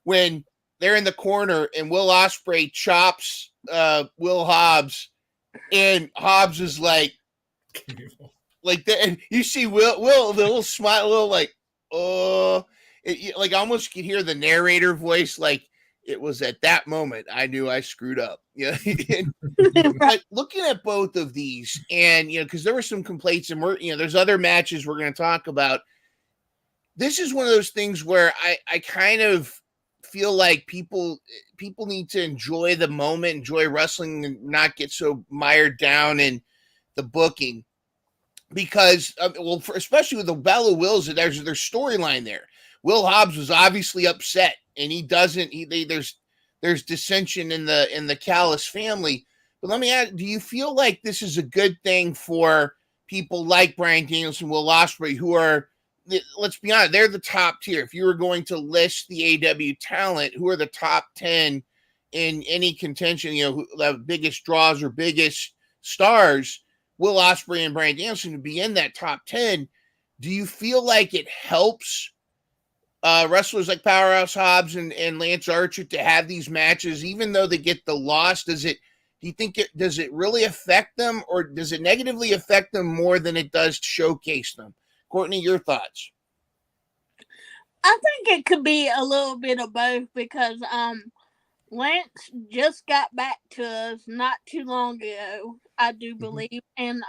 Speaker 1: when they're in the corner and Will Ospreay chops Will Hobbs, and Hobbs is like that, and you see Will the little smile, little like, oh, like almost you could hear the narrator voice, like it was at that moment I knew I screwed up. Yeah. But looking at both of these, and because there were some complaints, and there's other matches we're going to talk about. This is one of those things where I kind of feel like people need to enjoy the moment, enjoy wrestling, and not get so mired down in the booking, because especially with the Battle of Wills, there's their storyline there. Will Hobbs was obviously upset, and there's dissension in the Callis family. But let me ask, do you feel like this is a good thing for people like Bryan Danielson, Will Ospreay, who are, let's be honest, they're the top tier. If you were going to list the AEW talent, who are the top 10 in any contention, who the biggest draws or biggest stars, Will Ospreay and Bryan Danielson to be in that top 10. Do you feel like it helps wrestlers like Powerhouse Hobbs and Lance Archer to have these matches, even though they get the loss? Do you think does it really affect them, or does it negatively affect them more than it does to showcase them? Courtney, your thoughts?
Speaker 14: I think it could be a little bit of both, because Lance just got back to us not too long ago, I do believe. And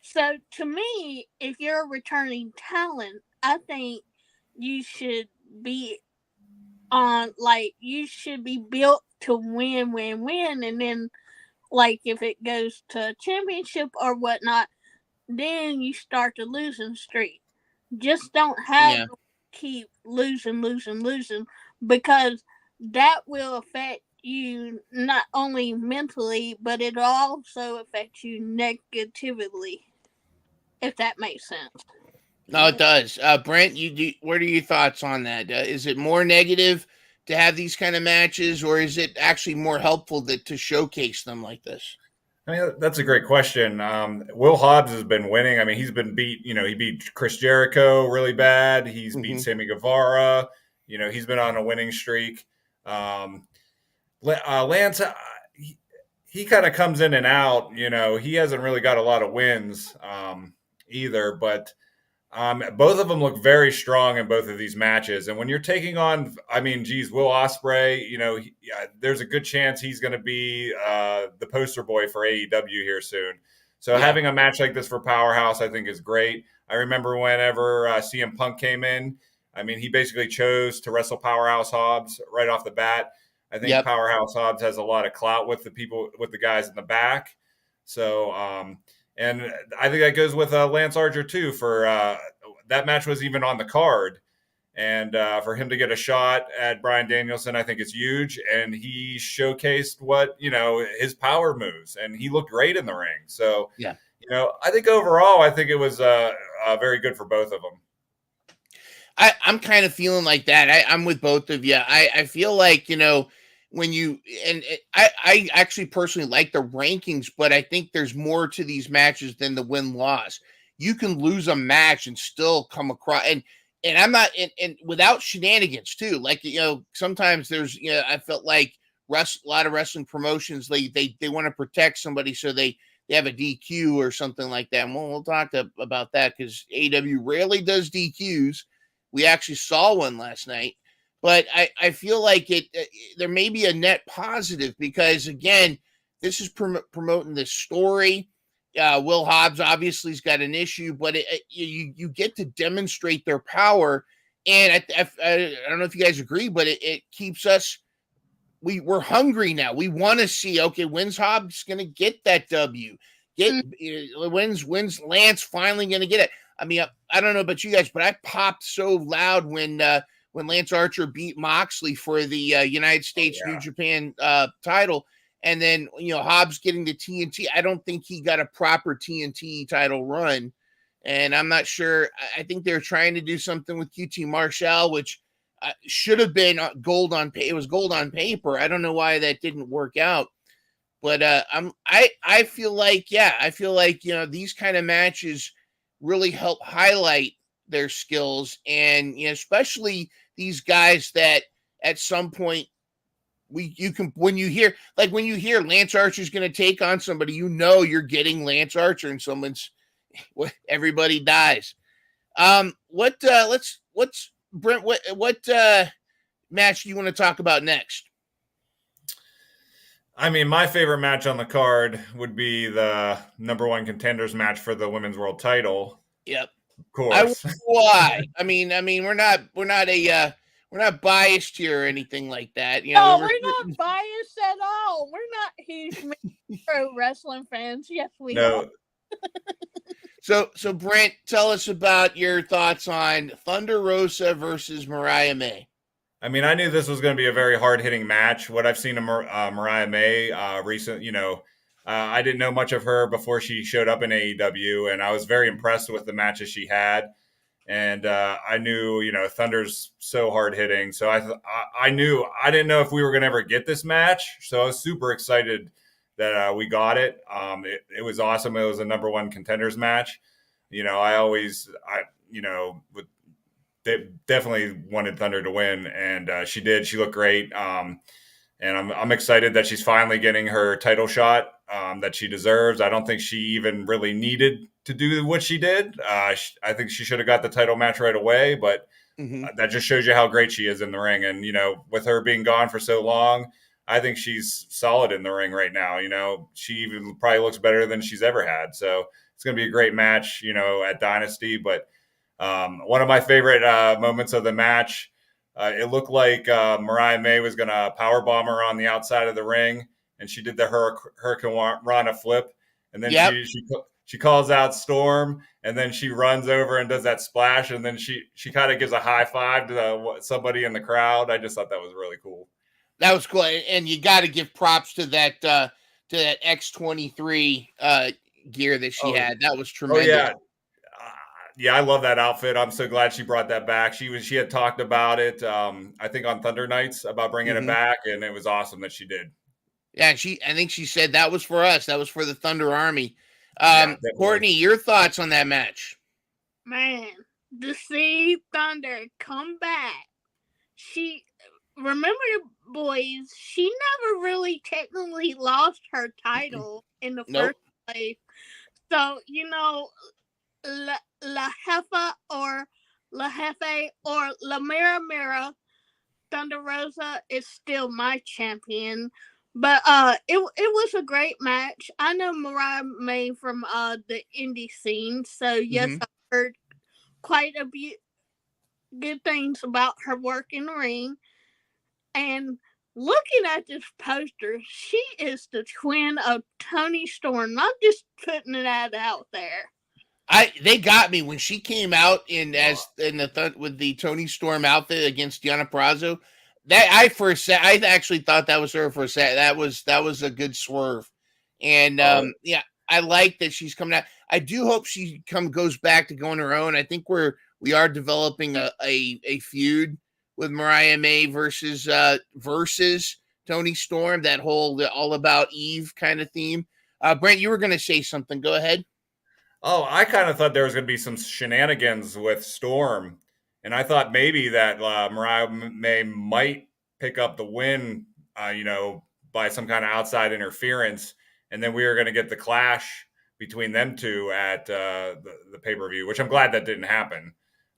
Speaker 14: so to me, if you're a returning talent, I think you should be you should be built to win, and then like if it goes to championship or whatnot, then you start the losing streak. Just don't have to keep losing, because that will affect you not only mentally, but it also affects you negatively, if that makes sense.
Speaker 1: No, it does. Brent, what are your thoughts on that? Is it more negative to have these kind of matches, or is it actually more helpful to showcase them like this?
Speaker 15: I mean, that's a great question. Will Hobbs has been winning. I mean, he's been beat. He beat Chris Jericho really bad. He's beat Sammy Guevara. He's been on a winning streak. Lance, he kind of comes in and out. He hasn't really got a lot of wins either, but both of them look very strong in both of these matches. And when you're taking on, Will Ospreay, there's a good chance he's going to be the poster boy for AEW here soon. So having a match like this for Powerhouse, I think, is great. I remember whenever CM Punk came in, he basically chose to wrestle Powerhouse Hobbs right off the bat. I think Powerhouse Hobbs has a lot of clout with the guys in the back. So, and I think that goes with Lance Archer too. For that match was even on the card, and for him to get a shot at Bryan Danielson, I think it's huge. And he showcased what his power moves, and he looked great in the ring. So I think overall, it was very good for both of them.
Speaker 1: I'm kind of feeling like that. I'm with both of you. I feel like when I actually personally like the rankings, but I think there's more to these matches than the win-loss. You can lose a match and still come across, and I'm not, and without shenanigans too. Like, sometimes there's, I felt like a lot of wrestling promotions, they want to protect somebody, so they have a DQ or something like that. And we'll talk about that, because AEW rarely does DQs. We actually saw one last night. But I feel like there may be a net positive, because, again, this is promoting this story. Will Hobbs obviously has got an issue, but you get to demonstrate their power. And I don't know if you guys agree, but it keeps us, we're hungry now. We want to see, okay, when's Hobbs going to get that W? When's Lance finally going to get it? I don't know about you guys, but I popped so loud when when Lance Archer beat Moxley for the United States New Japan title. And then, Hobbs getting the TNT. I don't think he got a proper TNT title run. And I'm not sure. I think they're trying to do something with QT Marshall, which should have been gold on paper. It was gold on paper. I don't know why that didn't work out. But I feel like, these kind of matches really help highlight their skills. And, especially these guys that at some point, when you hear Lance Archer's going to take on somebody, you're getting Lance Archer, and everybody dies. What match do you want to talk about next?
Speaker 15: I mean, my favorite match on the card would be the number one contenders match for the women's world title.
Speaker 1: Yep,
Speaker 15: of course.
Speaker 1: Why? I mean, we're not biased here or anything like that.
Speaker 14: We're not biased at all. We're not huge pro wrestling fans. Yes, we are.
Speaker 1: So Brent, tell us about your thoughts on Thunder Rosa versus Mariah May.
Speaker 15: I mean, I knew this was going to be a very hard-hitting match. What I've seen of Mariah May recent, I didn't know much of her before she showed up in AEW, and I was very impressed with the matches she had. And I knew, Thunder's so hard-hitting. So I knew I didn't know if we were going to ever get this match. So I was super excited that we got it. It was awesome. It was a number one contenders match. They definitely wanted Thunder to win, and she did. She looked great. And I'm excited that she's finally getting her title shot that she deserves. I don't think she even really needed to do what she did. I think she should have got the title match right away, but that just shows you how great she is in the ring. And, with her being gone for so long, I think she's solid in the ring right now. She even probably looks better than she's ever had. So it's going to be a great match, at Dynasty. But one of my favorite moments of the match, it looked like Mariah May was going to powerbomb her on the outside of the ring, and she did the Hurricane Rana flip, and then she calls out Storm, and then she runs over and does that splash, and then she kind of gives a high five to somebody in the crowd. I just thought that was really cool.
Speaker 1: That was cool, and you got to give props to that X23 gear that she had. That was tremendous.
Speaker 15: Oh, yeah. Yeah, I love that outfit. I'm so glad she brought that back. She had talked about it, I think on Thunder Nights, about bringing it back, and it was awesome that she did.
Speaker 1: Yeah, I think she said that was for us. That was for the Thunder Army. Courtney, your thoughts on that match?
Speaker 14: Man, to see Thunder come back, remember, boys, she never really technically lost her title in the first place. So, La Jefa or La Jefe or La Mira Mira, Thunder Rosa is still my champion. But it was a great match. I know Mariah May from the indie scene, so yes, I've heard quite a few good things about her work in the ring. And looking at this poster, she is the twin of Toni Storm. Not just putting it out there.
Speaker 1: They got me when she came out with the Toni Storm outfit against Deonna Purrazzo. I actually thought that was her for a set. That was a good swerve, and I like that she's coming out. I do hope she goes back to going her own. I think we are developing a feud with Mariah May versus Toni Storm. That whole All About Eve kind of theme. Brent, you were going to say something. Go ahead.
Speaker 15: Oh, I kind of thought there was going to be some shenanigans with Storm, and I thought maybe that Mariah May might pick up the win, by some kind of outside interference, and then we were going to get the clash between them two at the pay-per-view, which I'm glad that didn't happen.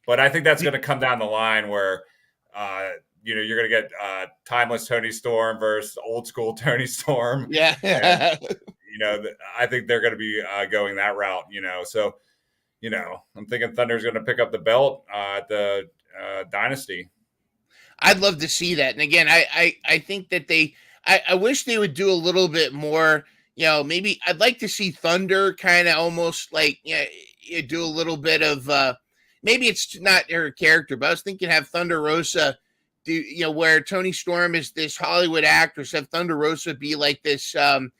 Speaker 15: But I think that's going to come down the line where, you're going to get timeless Toni Storm versus old school Toni Storm.
Speaker 1: Yeah.
Speaker 15: And, I think they're going to be going that route, So, I'm thinking Thunder's going to pick up the belt at the Dynasty.
Speaker 1: I'd love to see that. And again, I think that I wish they would do a little bit more, maybe I'd like to see Thunder kind of almost like, do a little bit of, maybe it's not her character, but I was thinking have Thunder Rosa do, where Tony Storm is this Hollywood actress, have Thunder Rosa be like this, what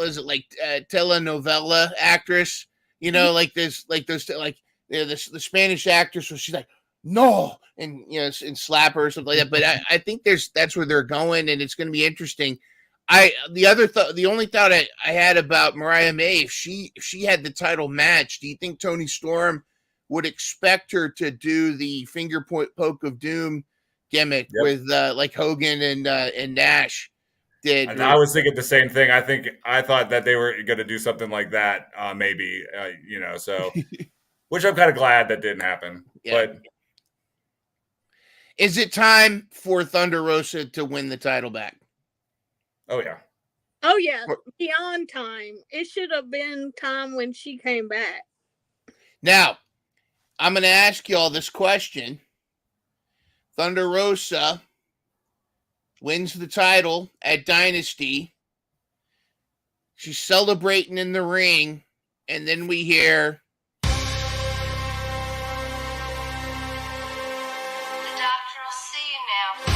Speaker 1: is it, like telenovela actress, like this, like those, like the Spanish actress where she's like, no, and and slap her or something like that. But I think that's where they're going, and it's going to be interesting. The only thought I had about Mariah May, if she had the title match, do you think Tony Storm would expect her to do the finger poke of doom gimmick with like Hogan and Nash did?
Speaker 15: And I was thinking the same thing. I thought that they were going to do something like that, maybe, so which I'm kind of glad that didn't happen. Yeah. But
Speaker 1: is it time for Thunder Rosa to win the title back?
Speaker 15: Oh yeah.
Speaker 14: Oh yeah, beyond time. It should have been time when she came back.
Speaker 1: Now, I'm going to ask y'all this question. Thunder Rosa wins the title at Dynasty. She's celebrating in the ring, and then we hear
Speaker 16: the doctor will see you now.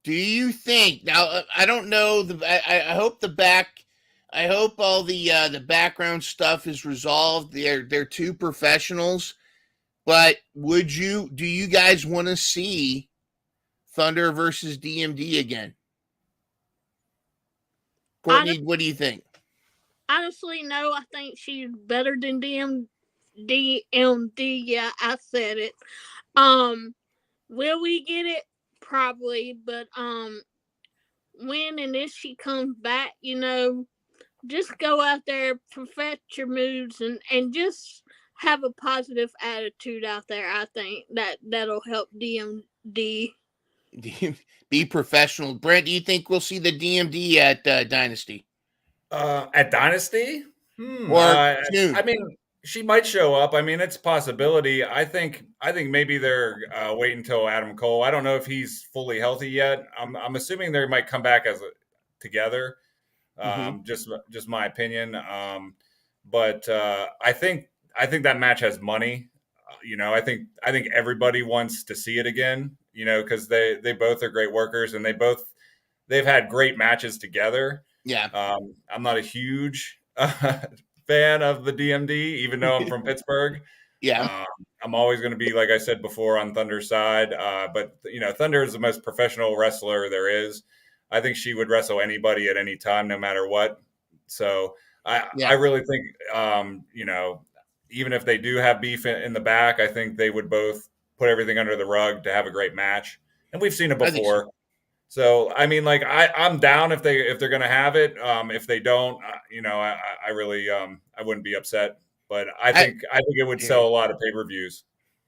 Speaker 1: Do you think now? I don't know. I hope I hope all the background stuff is resolved. They're two professionals, but do you guys want to see Thunder versus DMD again? Courtney, what do you think?
Speaker 14: Honestly, no. I think she's better than DMD. Yeah, I said it. Will we get it? Probably, but when and if she comes back, just go out there, perfect your moves, and just have a positive attitude out there. I think that'll help DMD.
Speaker 1: Be professional. Brent, do you think we'll see the DMD at Dynasty?
Speaker 15: At Dynasty?
Speaker 1: Or June?
Speaker 15: I mean, she might show up. I mean, it's a possibility. I think maybe they're waiting until Adam Cole. I don't know if he's fully healthy yet. I'm assuming they might come back together. Just my opinion. But I think that match has money. I think everybody wants to see it again. Because they both are great workers and they've had great matches together.
Speaker 1: Yeah.
Speaker 15: I'm not a huge fan of the DMD, even though I'm from Pittsburgh.
Speaker 1: Yeah.
Speaker 15: I'm always going to be, like I said before, on Thunder's side. But Thunder is the most professional wrestler there is. I think she would wrestle anybody at any time, no matter what. So I really think, even if they do have beef in the back, I think they would both put everything under the rug to have a great match. And we've seen it before. So I mean, like I'm down if they're going to have it. If they don't, I really I wouldn't be upset. But I think it would sell a lot of pay-per-views.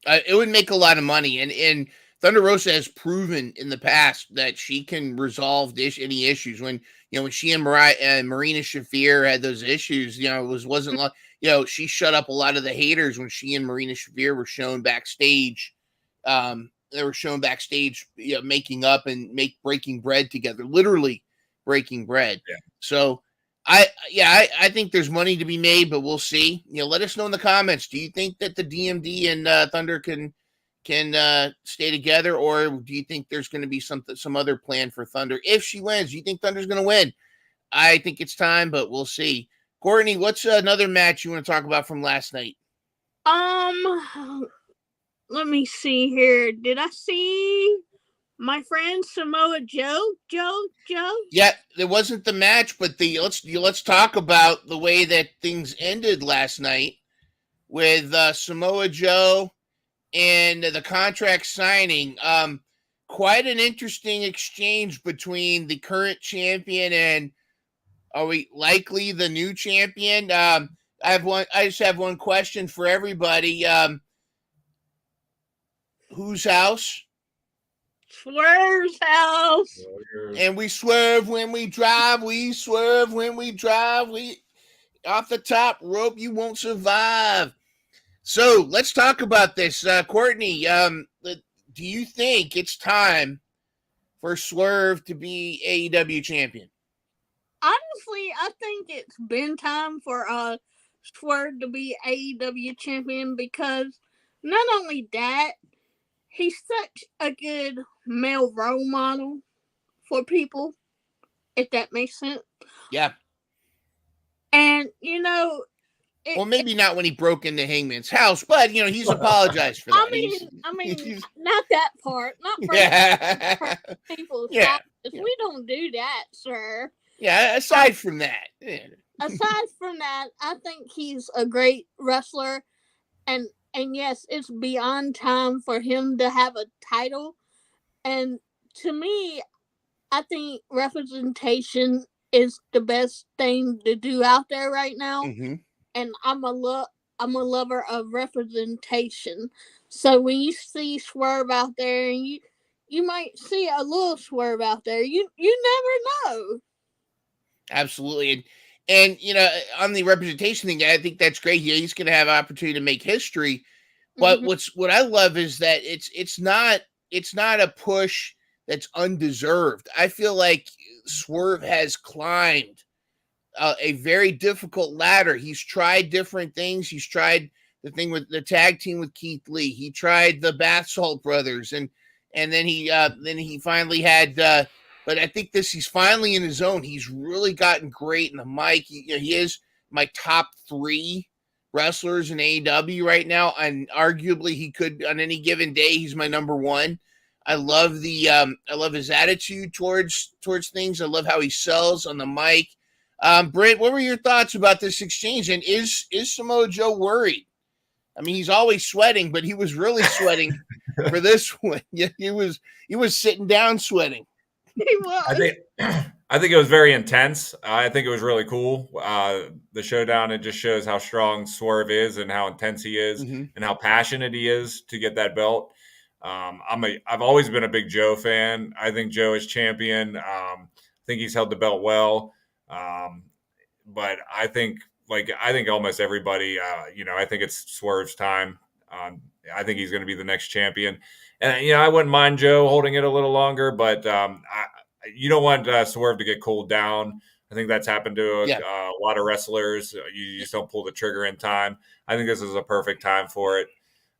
Speaker 1: It would make a lot of money, and Thunder Rosa has proven in the past that she can resolve any issues. When she and Marina Shafir had those issues, it wasn't like she shut up a lot of the haters when she and Marina Shafir were shown backstage. They were shown backstage, making up and breaking bread together, literally breaking bread.
Speaker 15: Yeah.
Speaker 1: So I think there's money to be made, but we'll see. Let us know in the comments. Do you think that the DMD and Thunder can stay together, or do you think there's going to be some other plan for Thunder if she wins? Do you think Thunder's going to win? I think it's time, but we'll see. Courtney, what's another match you want to talk about from last night?
Speaker 14: Let me see here. Did I see my friend Samoa Joe?
Speaker 1: Yeah, it wasn't the match, but let's talk about the way that things ended last night with Samoa Joe and the contract signing. Quite an interesting exchange between the current champion and are we likely the new champion? I just have one question for everybody. Whose house?
Speaker 14: Swerve's house.
Speaker 1: And we swerve when we drive. We swerve when we drive. We off the top rope. You won't survive. So let's talk about this, Courtney. Do you think it's time for Swerve to be AEW champion?
Speaker 14: honestly, I think it's been time for Swerve to be AEW champion because not only that, he's such a good male role model for people, if that makes sense.
Speaker 1: Yeah.
Speaker 14: And
Speaker 1: Well, maybe not when he broke into Hangman's house, but he's apologized for that.
Speaker 14: I mean, not that part. Not people's houses. We don't do that, sir.
Speaker 1: Yeah. Aside from that,
Speaker 14: aside from that, I think he's a great wrestler, and yes, it's beyond time for him to have a title. And to me, I think representation is the best thing to do out there right now.
Speaker 1: Mm-hmm.
Speaker 14: And I'm a lover of representation. So when you see Swerve out there, and you might see a little Swerve out there, you never know.
Speaker 1: Absolutely. And on the representation thing, I think that's great. He's going to have an opportunity to make history. But what I love is that it's not a push that's undeserved. I feel like Swerve has climbed a very difficult ladder. He's tried different things. He's tried the thing with the tag team with Keith Lee. He tried the Bath Salt Brothers, and then he finally had. But I think he's finally in his own. He's really gotten great in the mic. He is my top 3 wrestlers in AEW right now, and arguably he could on any given day. He's my number 1. I love his attitude towards things. I love how he sells on the mic. Britt, what were your thoughts about this exchange? And is Samoa Joe worried? I mean, he's always sweating, but he was really sweating for this one. Yeah, he was sitting down sweating.
Speaker 14: He was.
Speaker 15: I think it was very intense. I think it was really cool. The showdown, it just shows how strong Swerve is and how intense he is and how passionate he is to get that belt. I've always been a big Joe fan. I think Joe is champion. I think he's held the belt well. But I think almost everybody, I think it's Swerve's time. I think he's going to be the next champion. And, I wouldn't mind Joe holding it a little longer, but you don't want Swerve to get cooled down. I think that's happened to a lot of wrestlers. You just don't pull the trigger in time. I think this is a perfect time for it.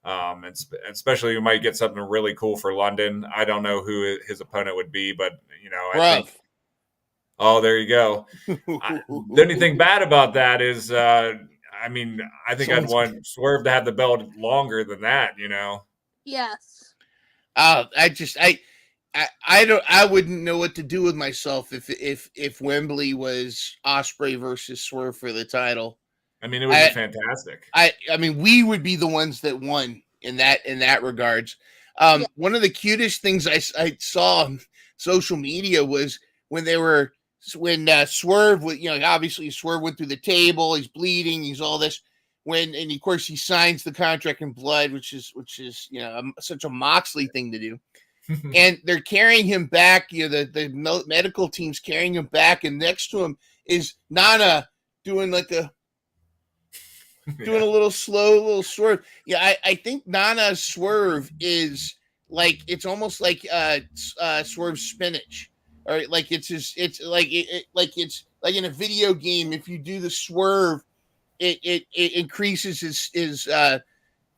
Speaker 15: And especially you might get something really cool for London. I don't know who his opponent would be, but, I think. Oh, there you go. The only thing bad about that is, I think I'd want Swerve to have the belt longer than that,
Speaker 14: Yes.
Speaker 1: I wouldn't know what to do with myself if Wembley was Ospreay versus Swerve for the title.
Speaker 15: I mean, it would be fantastic.
Speaker 1: I mean, we would be the ones that won in that regards. One of the cutest things I saw on social media was when Swerve, obviously Swerve went through the table, he's bleeding, he's all this. And of course he signs the contract in blood, which is such a Moxley thing to do. And they're carrying him back. The medical team's carrying him back, and next to him is Nana doing a little slow Swerve. Yeah, I think Nana's Swerve is like it's almost like Swerve spinach, or like it's like in a video game. If you do the Swerve, it increases his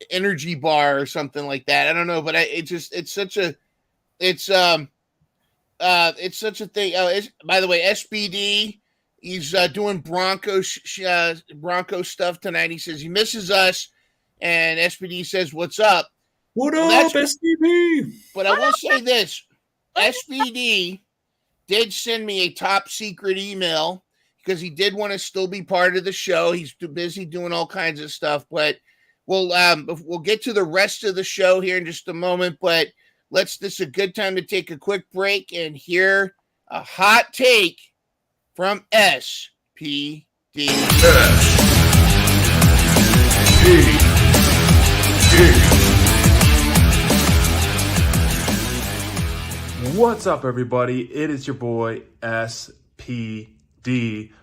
Speaker 1: energy bar or something like that. I don't know, but it's such a thing. By the way, SBD, he's doing Bronco stuff tonight. He says he misses us, and SBD says, "What's up?
Speaker 15: What up, SBD?"
Speaker 1: But I will say this: SBD did send me a top secret email because he did want to still be part of the show. He's too busy doing all kinds of stuff, but we'll get to the rest of the show here in just a moment. But this is a good time to take a quick break and hear a hot take from SPD.
Speaker 17: What's up, everybody? It is your boy SPD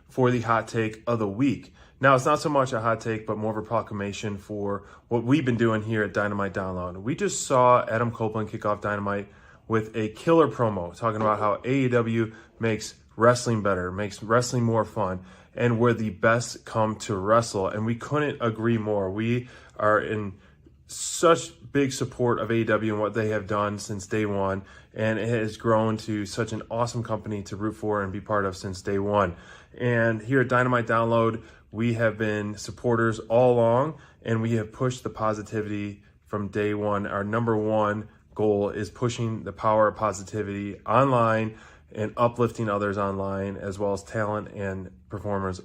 Speaker 17: for the hot take of the week. Now, it's not so much a hot take, but more of a proclamation for what we've been doing here at Dynamite Download. We just saw Adam Copeland kick off Dynamite with a killer promo talking about how AEW makes wrestling better, makes wrestling more fun, and where the best come to wrestle. And we couldn't agree more. We are in such big support of AEW and what they have done since day one, and it has grown to such an awesome company to root for and be part of since day one. And here at Dynamite Download, we have been supporters all along, and we have pushed the positivity from day one. Our number one goal is pushing the power of positivity online and uplifting others online, as well as talent and performers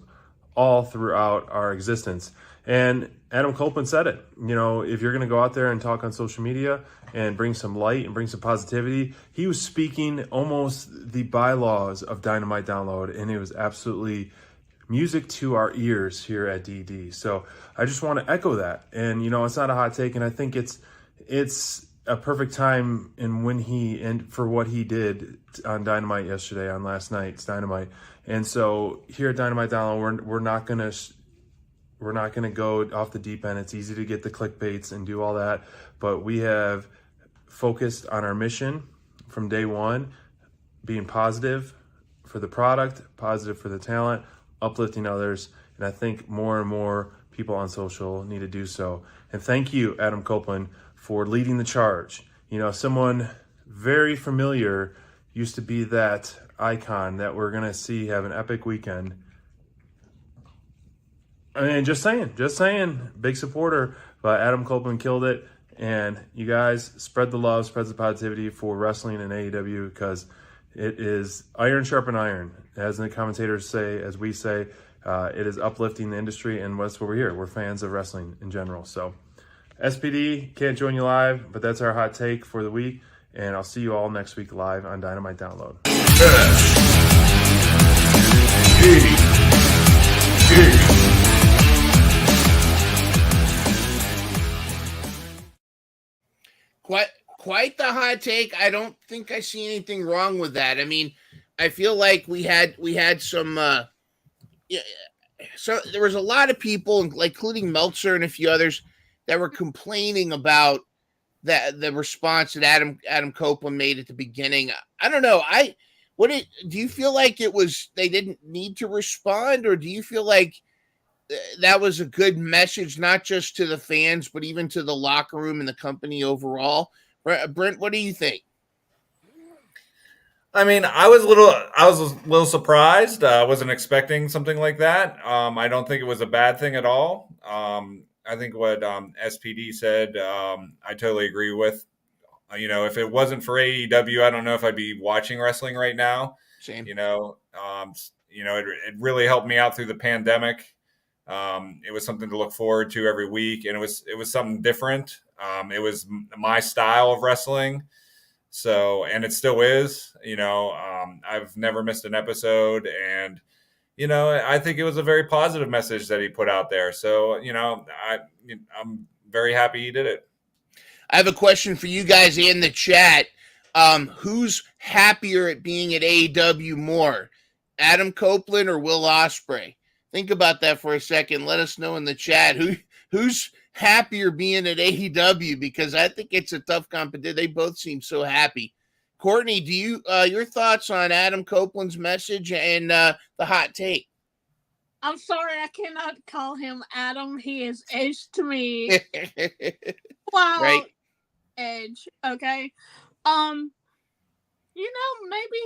Speaker 17: all throughout our existence. And Adam Copeland said it, if you're going to go out there and talk on social media and bring some light and bring some positivity, he was speaking almost the bylaws of Dynamite Download, and it was absolutely music to our ears here at DD. So I just want to echo that. And, it's not a hot take, and I think it's a perfect time and for what he did on Dynamite yesterday, on last night's Dynamite. And so here at Dynamite Download, we're not gonna go off the deep end. It's easy to get the clickbaits and do all that, but we have focused on our mission from day one, being positive for the product, positive for the talent, uplifting others. And I think more and more people on social need to do so. And thank you, Adam Copeland, for leading the charge. Someone very familiar used to be that icon that we're going to see have an epic weekend. I mean, just saying, big supporter, but Adam Copeland killed it. And you guys spread the love, spread the positivity for wrestling and AEW, because it is iron sharpen iron. As the commentators say, as we say, it is uplifting the industry, and that's what we're here. We're fans of wrestling in general. So SPD can't join you live, but that's our hot take for the week. And I'll see you all next week live on Dynamite Download.
Speaker 1: Quite the hot take. I don't think I see anything wrong with that. I mean, I feel like we had some. So there was a lot of people, including Meltzer and a few others, that were complaining about the response that Adam Copeland made at the beginning. I don't know. Do you feel like it was they didn't need to respond, or do you feel like that was a good message, not just to the fans, but even to the locker room and the company overall? Brent, what do you think?
Speaker 15: I mean, I was a little surprised. I wasn't expecting something like that. I don't think it was a bad thing at all. I think what SPD said, I totally agree with. If it wasn't for AEW, I don't know if I'd be watching wrestling right now.
Speaker 1: Same.
Speaker 15: It really helped me out through the pandemic. It was something to look forward to every week, and it was something different. It was my style of wrestling. So, and it still is, I've never missed an episode, and, I think it was a very positive message that he put out there. So, I'm very happy he did it.
Speaker 1: I have a question for you guys in the chat. Who's happier at being at AEW more, Adam Copeland or Will Ospreay? Think about that for a second. Let us know in the chat who's happier being at AEW, because I think it's a tough competition. They both seem so happy. Courtney, do you your thoughts on Adam Copeland's message and the hot take?
Speaker 14: I'm sorry, I cannot call him Adam. He is Edge to me. Wow, right. Edge. Okay. Maybe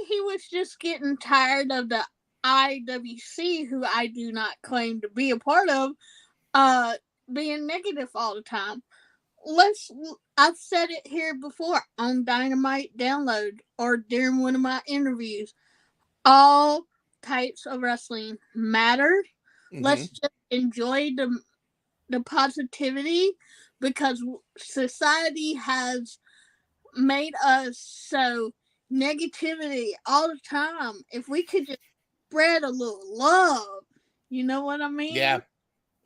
Speaker 14: he was just getting tired of the IWC, who I do not claim to be a part of, being negative all the time. I've said it here before on Dynamite Download or during one of my interviews. All types of wrestling matter. Mm-hmm. Let's just enjoy the positivity, because society has made us so negativity all the time. If we could just spread a little love, you know what I mean?
Speaker 1: Yeah,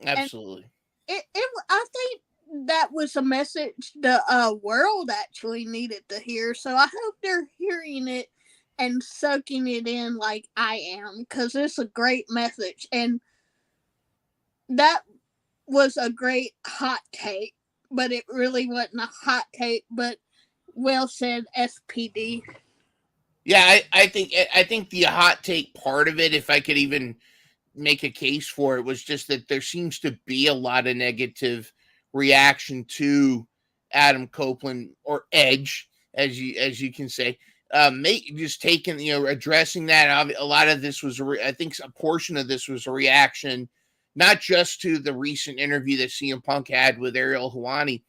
Speaker 1: absolutely.
Speaker 14: I think that was a message the world actually needed to hear. So I hope they're hearing it and soaking it in like I am, because it's a great message. And that was a great hot take, but it really wasn't a hot take. But well said, SPD.
Speaker 1: Yeah, I think the hot take part of it, if I could even make a case for it, was just that there seems to be a lot of negative reaction to Adam Copeland, or Edge, as you can say. Just taking, addressing that. A lot of this was, I think, a portion of this was a reaction, not just to the recent interview that CM Punk had with Ariel Helwani,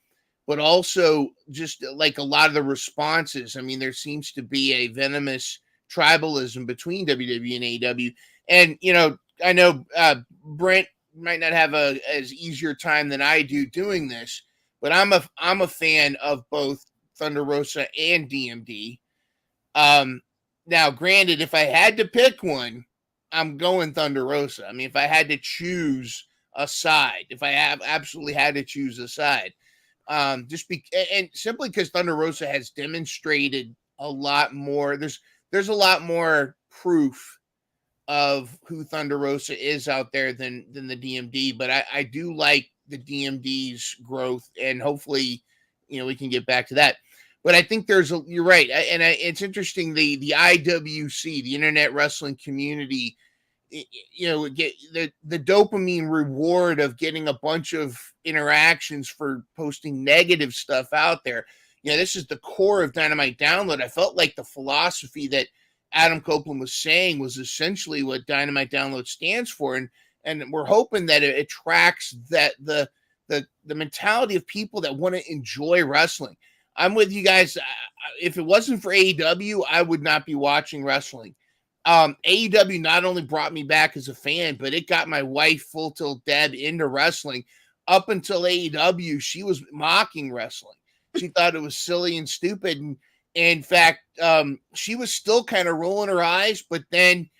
Speaker 1: but also just like a lot of the responses. I mean, there seems to be a venomous tribalism between WWE and AEW. And, I know Brent might not have a as easier time than I do doing this, but I'm a fan of both Thunder Rosa and DMD. Now, granted, if I had to pick one, I'm going Thunder Rosa. I mean, if I had to choose a side, if I have absolutely had to choose a side, and simply because Thunder Rosa has demonstrated a lot more. There's a lot more proof of who Thunder Rosa is out there than the DMD, but I do like the DMD's growth, and hopefully, we can get back to that. But I think you're right, it's interesting, the IWC, the Internet Wrestling Community, get the dopamine reward of getting a bunch of interactions for posting negative stuff out there. This is the core of Dynamite Download. I felt like the philosophy that Adam Copeland was saying was essentially what Dynamite Download stands for, and we're hoping that it attracts that the mentality of people that want to enjoy wrestling. I'm with you guys. If it wasn't for AEW, I would not be watching wrestling. AEW not only brought me back as a fan, but it got my wife, Full Tilt Deb, into wrestling. Up until AEW, she was mocking wrestling. She thought it was silly and stupid, and in fact, she was still kind of rolling her eyes, but then,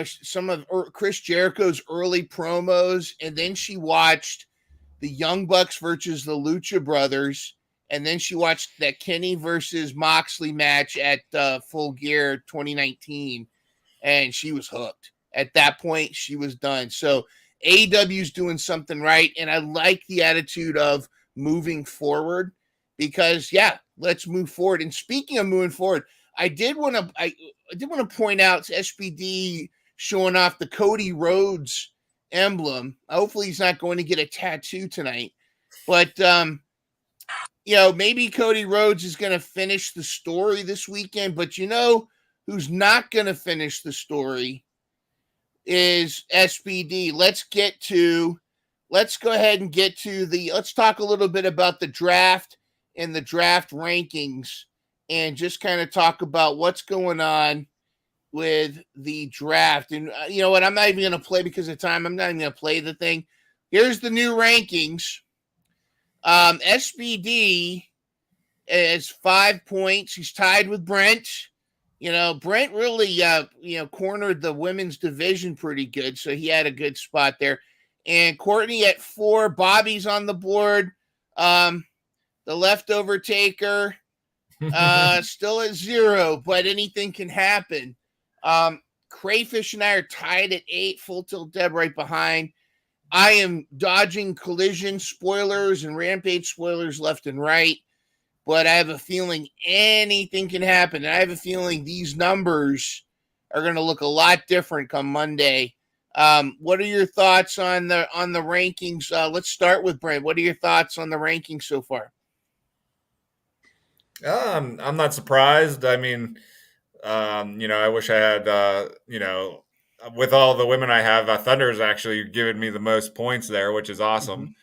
Speaker 1: some of Chris Jericho's early promos, and then she watched the Young Bucks versus the Lucha Brothers, and then she watched that Kenny versus Moxley match at Full Gear 2019, and she was hooked. At that point, she was done. So AEW's doing something right, and I like the attitude of moving forward, because let's move forward. And speaking of moving forward, I did want to point out SPD showing off the Cody Rhodes emblem. Hopefully he's not going to get a tattoo tonight, but maybe Cody Rhodes is going to finish the story this weekend. But who's not going to finish the story is SPD. Let's go ahead and get to let's talk a little bit about the draft and the draft rankings, and just kind of talk about what's going on with the draft. And you know what? I'm not even going to play, because of time. I'm not even going to play the thing. Here's the new rankings. SPD is 5 points. He's tied with Brent. Brent really, cornered the women's division pretty good, so he had a good spot there. And Courtney at 4. Bobby's on the board. The leftover taker still at 0, but anything can happen. Crayfish and I are tied at 8. Full Tilt Deb right behind. I am dodging collision spoilers and rampage spoilers left and right, but I have a feeling anything can happen. And I have a feeling these numbers are going to look a lot different come Monday. What are your thoughts on the rankings? Let's start with Brent. What are your thoughts on the rankings so far?
Speaker 15: I'm not surprised. I mean, I wish I had, with all the women I have, Thunder's actually given me the most points there, which is awesome.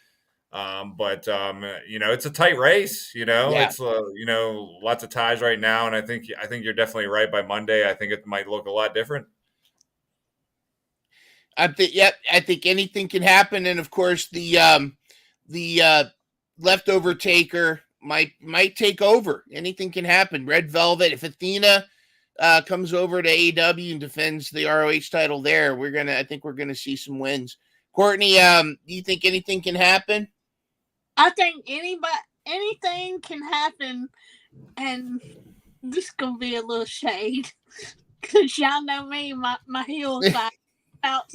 Speaker 15: But it's a tight race. It's lots of ties right now, and I think you're definitely right. By Monday, I think it might look a lot different.
Speaker 1: I think anything can happen, and of course the leftover taker might take over. Anything can happen. Red Velvet, if Athena comes over to AEW and defends the ROH title there, I think we're gonna see some wins. Courtney, do you think anything can happen?
Speaker 14: I think anything can happen, and this gonna be a little shade, because y'all know me, my heels out.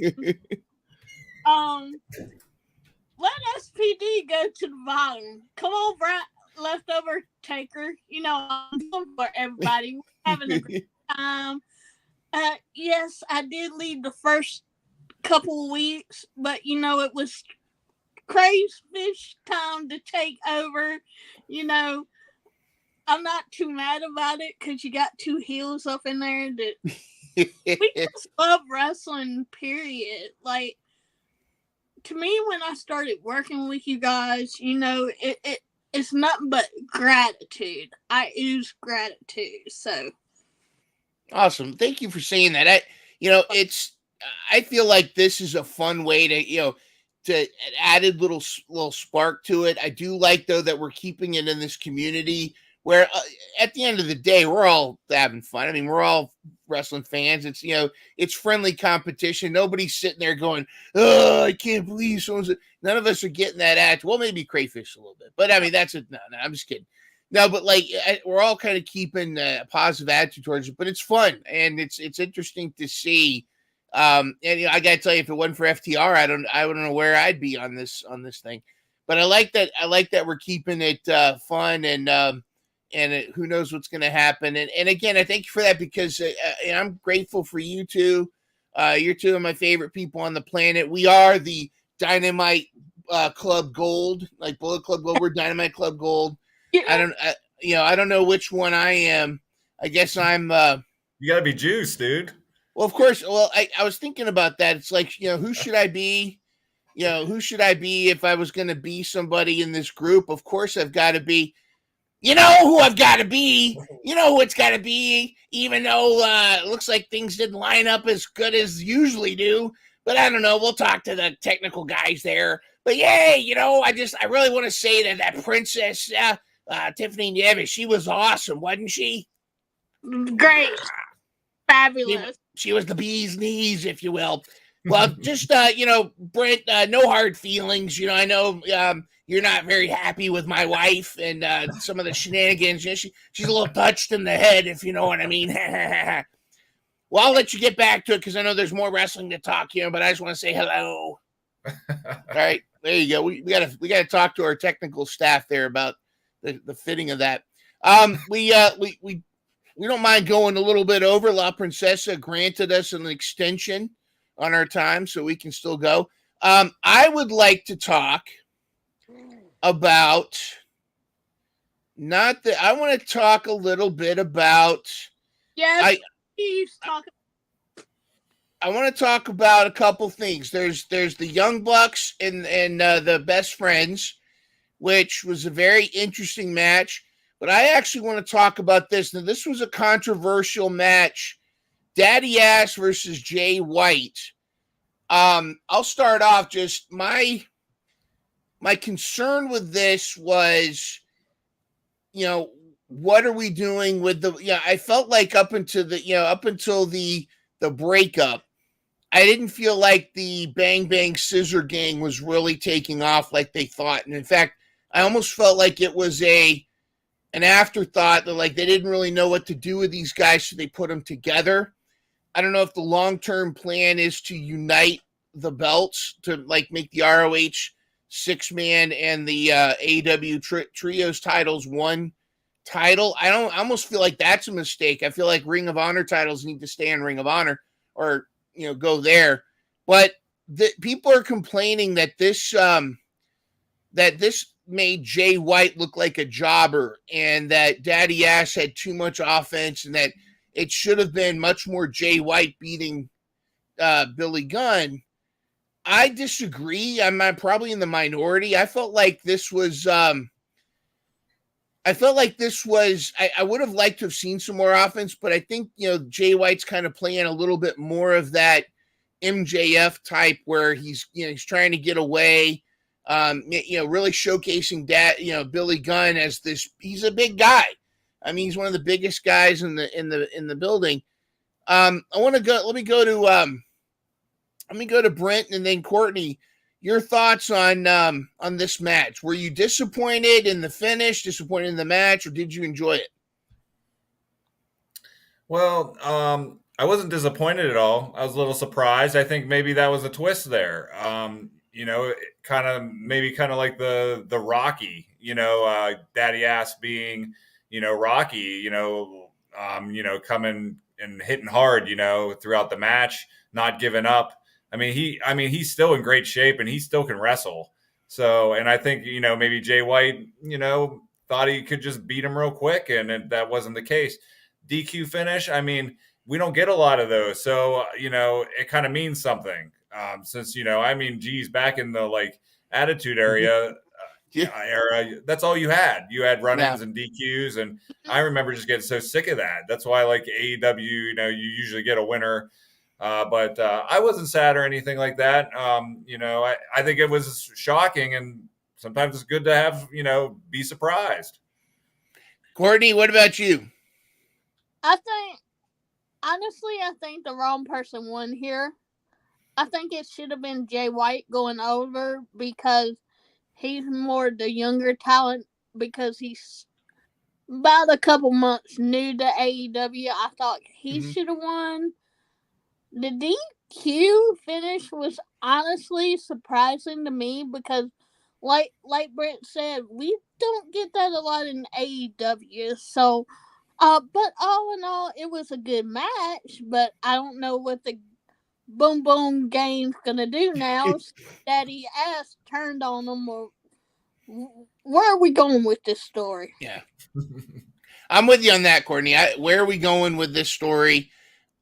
Speaker 14: Let SPD go to the bottom. Come on, Brian, leftover taker. I'm going for everybody. We're having a great time. Yes, I did leave the first couple of weeks, but it was Crayfish time to take over. You know, I'm not too mad about it because you got two heels up in there that we just love wrestling, period. Like, to me, when I started working with you guys, it's nothing but gratitude. I ooze gratitude. So
Speaker 1: Awesome. Thank you for saying that. I feel like this is a fun way to added little spark to it. I do like though that we're keeping it in this community where at the end of the day we're all having fun. I mean, we're all wrestling fans. It's friendly competition. Nobody's sitting there going, "Oh, I can't believe someone's." None of us are getting that attitude. Well, maybe Crayfish a little bit, but I mean that's it. No, I'm just kidding. No, but we're all kind of keeping a positive attitude towards it, but it's fun and it's interesting to see. And I gotta tell you, if it wasn't for FTR, I don't know where I'd be on this thing. But I like that. I like that we're keeping it fun and who knows what's going to happen. And again, I thank you for that because I'm grateful for you two. You're two of my favorite people on the planet. We are the Dynamite Club Gold, like Bullet Club Gold. We're Dynamite Club Gold. I don't know which one I am. I guess I'm.
Speaker 15: You gotta be juice, dude.
Speaker 1: Well, of course. Well, I was thinking about that. It's like, who should I be? Who should I be if I was going to be somebody in this group? Of course, I've got to be. You know who I've got to be. You know who it's got to be. Even though it looks like things didn't line up as good as usually do. But I don't know. We'll talk to the technical guys there. But yeah, I really want to say that Princess Tiffany Nevis, she was awesome, wasn't she?
Speaker 14: Great. Fabulous.
Speaker 1: She was the bee's knees, if you will. Well, just, Brent, no hard feelings. I know you're not very happy with my wife and some of the shenanigans. She's a little touched in the head, if you know what I mean. Well, I'll let you get back to it because I know there's more wrestling to talk here, but I just want to say hello. All right, there you go. We gotta talk to our technical staff there about the fitting of that. We don't mind going a little bit over. La Princesa granted us an extension on our time, so we can still go. I would like to talk about I want to talk a little bit about.
Speaker 14: Yes, please talk.
Speaker 1: I want to talk about a couple things. There's the Young Bucks and the Best Friends, which was a very interesting match. But I actually want to talk about this. Now, this was a controversial match. Daddy Ass versus Jay White. I'll start off. Just my concern with this was, what are we doing with I felt like up until the breakup, I didn't feel like the Bang Bang Scissor Gang was really taking off like they thought. And in fact, I almost felt like it was an afterthought that they didn't really know what to do with these guys, so they put them together. I don't know if the long-term plan is to unite the belts to make the ROH 6-man and the AEW trios titles one title. I almost feel like that's a mistake. I feel like Ring of Honor titles need to stay in Ring of Honor or go there. But people are complaining that this made Jay White look like a jobber and that Daddy Ass had too much offense and that it should have been much more Jay White beating Billy Gunn. I disagree. I'm probably in the minority. I felt like this was I would have liked to have seen some more offense, but I think, Jay White's kind of playing a little bit more of that MJF type where he's trying to get away, really showcasing Billy Gunn as he's a big guy. I mean, he's one of the biggest guys in the building. Let me go to Brent and then Courtney. Your thoughts on this match? Were you disappointed in the finish, disappointed in the match, or did you enjoy it?
Speaker 15: Well, I wasn't disappointed at all. I was a little surprised. I think maybe that was a twist there. Kind of like the Rocky, Daddy Ass being, Rocky, coming and hitting hard, throughout the match, not giving up. He's still in great shape and he still can wrestle. So, and I think, maybe Jay White, thought he could just beat him real quick, and that wasn't the case. DQ finish, we don't get a lot of those. So, it kind of means something. Since, geez, back in the attitude era, that's all you had. You had run-ins and DQs, and I remember just getting so sick of that. That's why, AEW, you usually get a winner. But I wasn't sad or anything like that. I think it was shocking, and sometimes it's good to have, be surprised.
Speaker 1: Courtney, what about you?
Speaker 14: I think the wrong person won here. I think it should have been Jay White going over because he's more the younger talent, because he's about a couple months new to AEW. I thought he should have won. The DQ finish was honestly surprising to me because, like Brent said, we don't get that a lot in AEW. So, but all in all, it was a good match. But I don't know what the Boom Boom Game's gonna do now. Daddy ass turned on them, or where are we going with this story?
Speaker 1: Yeah, I'm with you on that, Courtney. Where are we going with this story?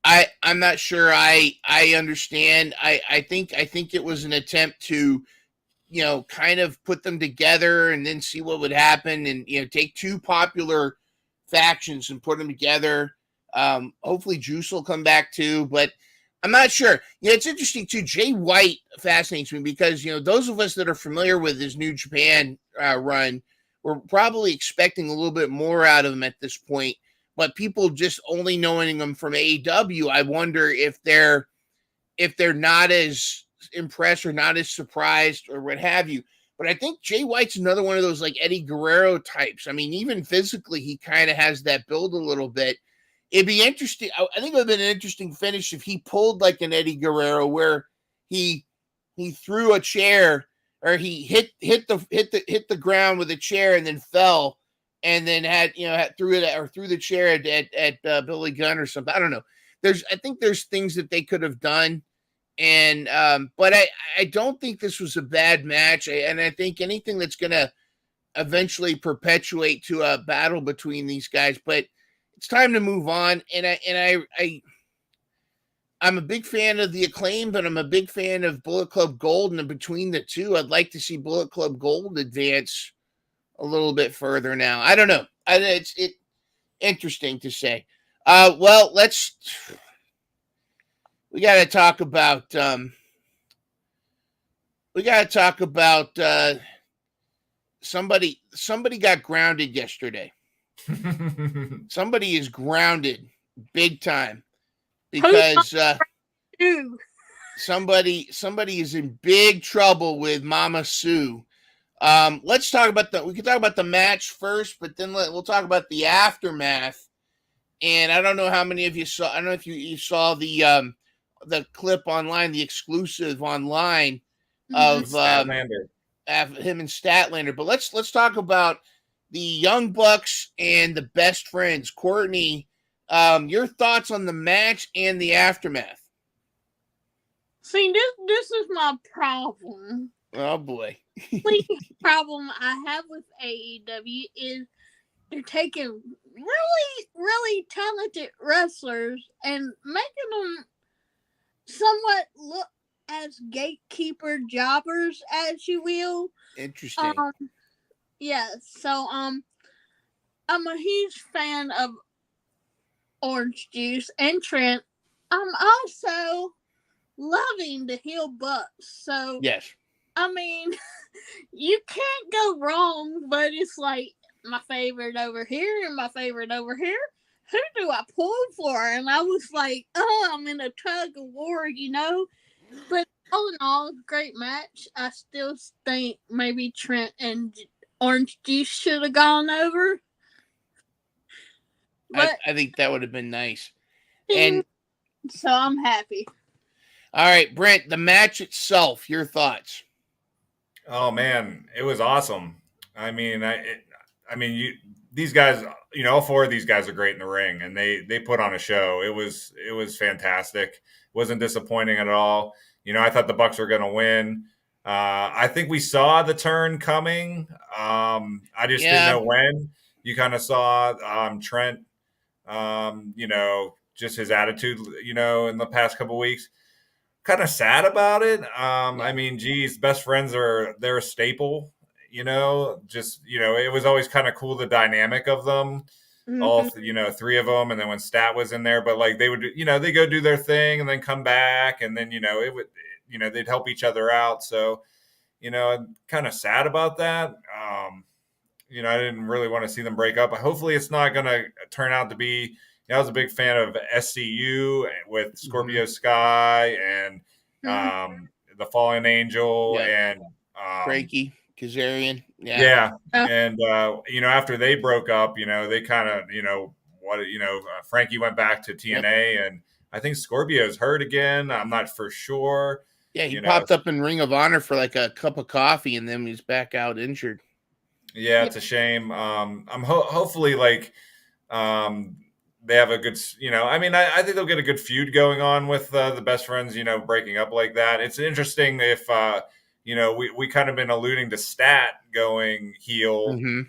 Speaker 1: I'm not sure. I understand. I think it was an attempt to, kind of put them together and then see what would happen, and take two popular factions and put them together. Hopefully, Juice will come back too, but I'm not sure. It's interesting too. Jay White fascinates me because those of us that are familiar with his New Japan run were probably expecting a little bit more out of him at this point. But people just only knowing him from AEW, I wonder if they're not as impressed or not as surprised or what have you. But I think Jay White's another one of those Eddie Guerrero types. Even physically, he kind of has that build a little bit. It'd be interesting. I think it would have been an interesting finish if he pulled like an Eddie Guerrero, where he threw a chair, or he hit the ground with a chair and then fell, and then threw the chair at Billy Gunn or something. I don't know. I think there's things that they could have done, and but I don't think this was a bad match, and I think anything that's gonna eventually perpetuate to a battle between these guys, but it's time to move on. And I'm a big fan of the Acclaim, but I'm a big fan of Bullet Club Gold, and between the two, I'd like to see Bullet Club Gold advance a little bit further now. I don't know. It's interesting to say. Well, we got to talk about somebody got grounded yesterday. Somebody is grounded big time because somebody is in big trouble with Mama Sue. Let's talk about we can talk about the match first, but then we'll talk about the aftermath. And I don't know how many of you saw. I don't know if you saw the clip online, the exclusive online of
Speaker 15: Statlander.
Speaker 1: Him and Statlander. But let's talk about the Young Bucks and the Best Friends. Courtney, your thoughts on the match and the aftermath?
Speaker 14: See, this is my problem.
Speaker 1: Oh boy.
Speaker 14: The problem I have with AEW is they're taking really, really talented wrestlers and making them somewhat look as gatekeeper jobbers, as you will.
Speaker 1: Interesting.
Speaker 14: Yeah, so I'm a huge fan of Orange Juice and Trent. I'm also loving the heel Bucks. So
Speaker 1: yes,
Speaker 14: you can't go wrong, but it's like my favorite over here and my favorite over here. Who do I pull for? And I was like, I'm in a tug of war, But all in all, great match. I still think maybe Trent and Orange Juice should have gone over.
Speaker 1: But I think that would have been nice. And
Speaker 14: so I'm happy.
Speaker 1: All right, Brent, the match itself, your thoughts?
Speaker 15: Oh man, it was awesome. I mean, these guys, all four of these guys are great in the ring, and they put on a show. It was fantastic. Wasn't disappointing at all. I thought the Bucks were going to win. I think we saw the turn coming. I just didn't know when. You kind of saw Trent, just his attitude, in the past couple weeks. Kind of sad about it. I mean, geez, best friends they're a staple. It was always kind of cool, the dynamic of them. All three of them, and then when Stat was in there, but like they would, they go do their thing and then come back, and then it would, they'd help each other out. So, I'm kind of sad about that. I didn't really want to see them break up, but hopefully it's not going to turn out to be. I was a big fan of SCU with Scorpio Sky and the Fallen Angel and
Speaker 1: Frankie Kazarian.
Speaker 15: And after they broke up, they kind of Frankie went back to TNA, and I think Scorpio's hurt again. I'm not for sure.
Speaker 1: Yeah, he popped up in Ring of Honor for like a cup of coffee, and then he's back out injured.
Speaker 15: Yeah, it's a shame. I'm hopefully they have a good, I think they'll get a good feud going on with the best friends, breaking up like that. It's interesting if, we kind of been alluding to Stat going heel. You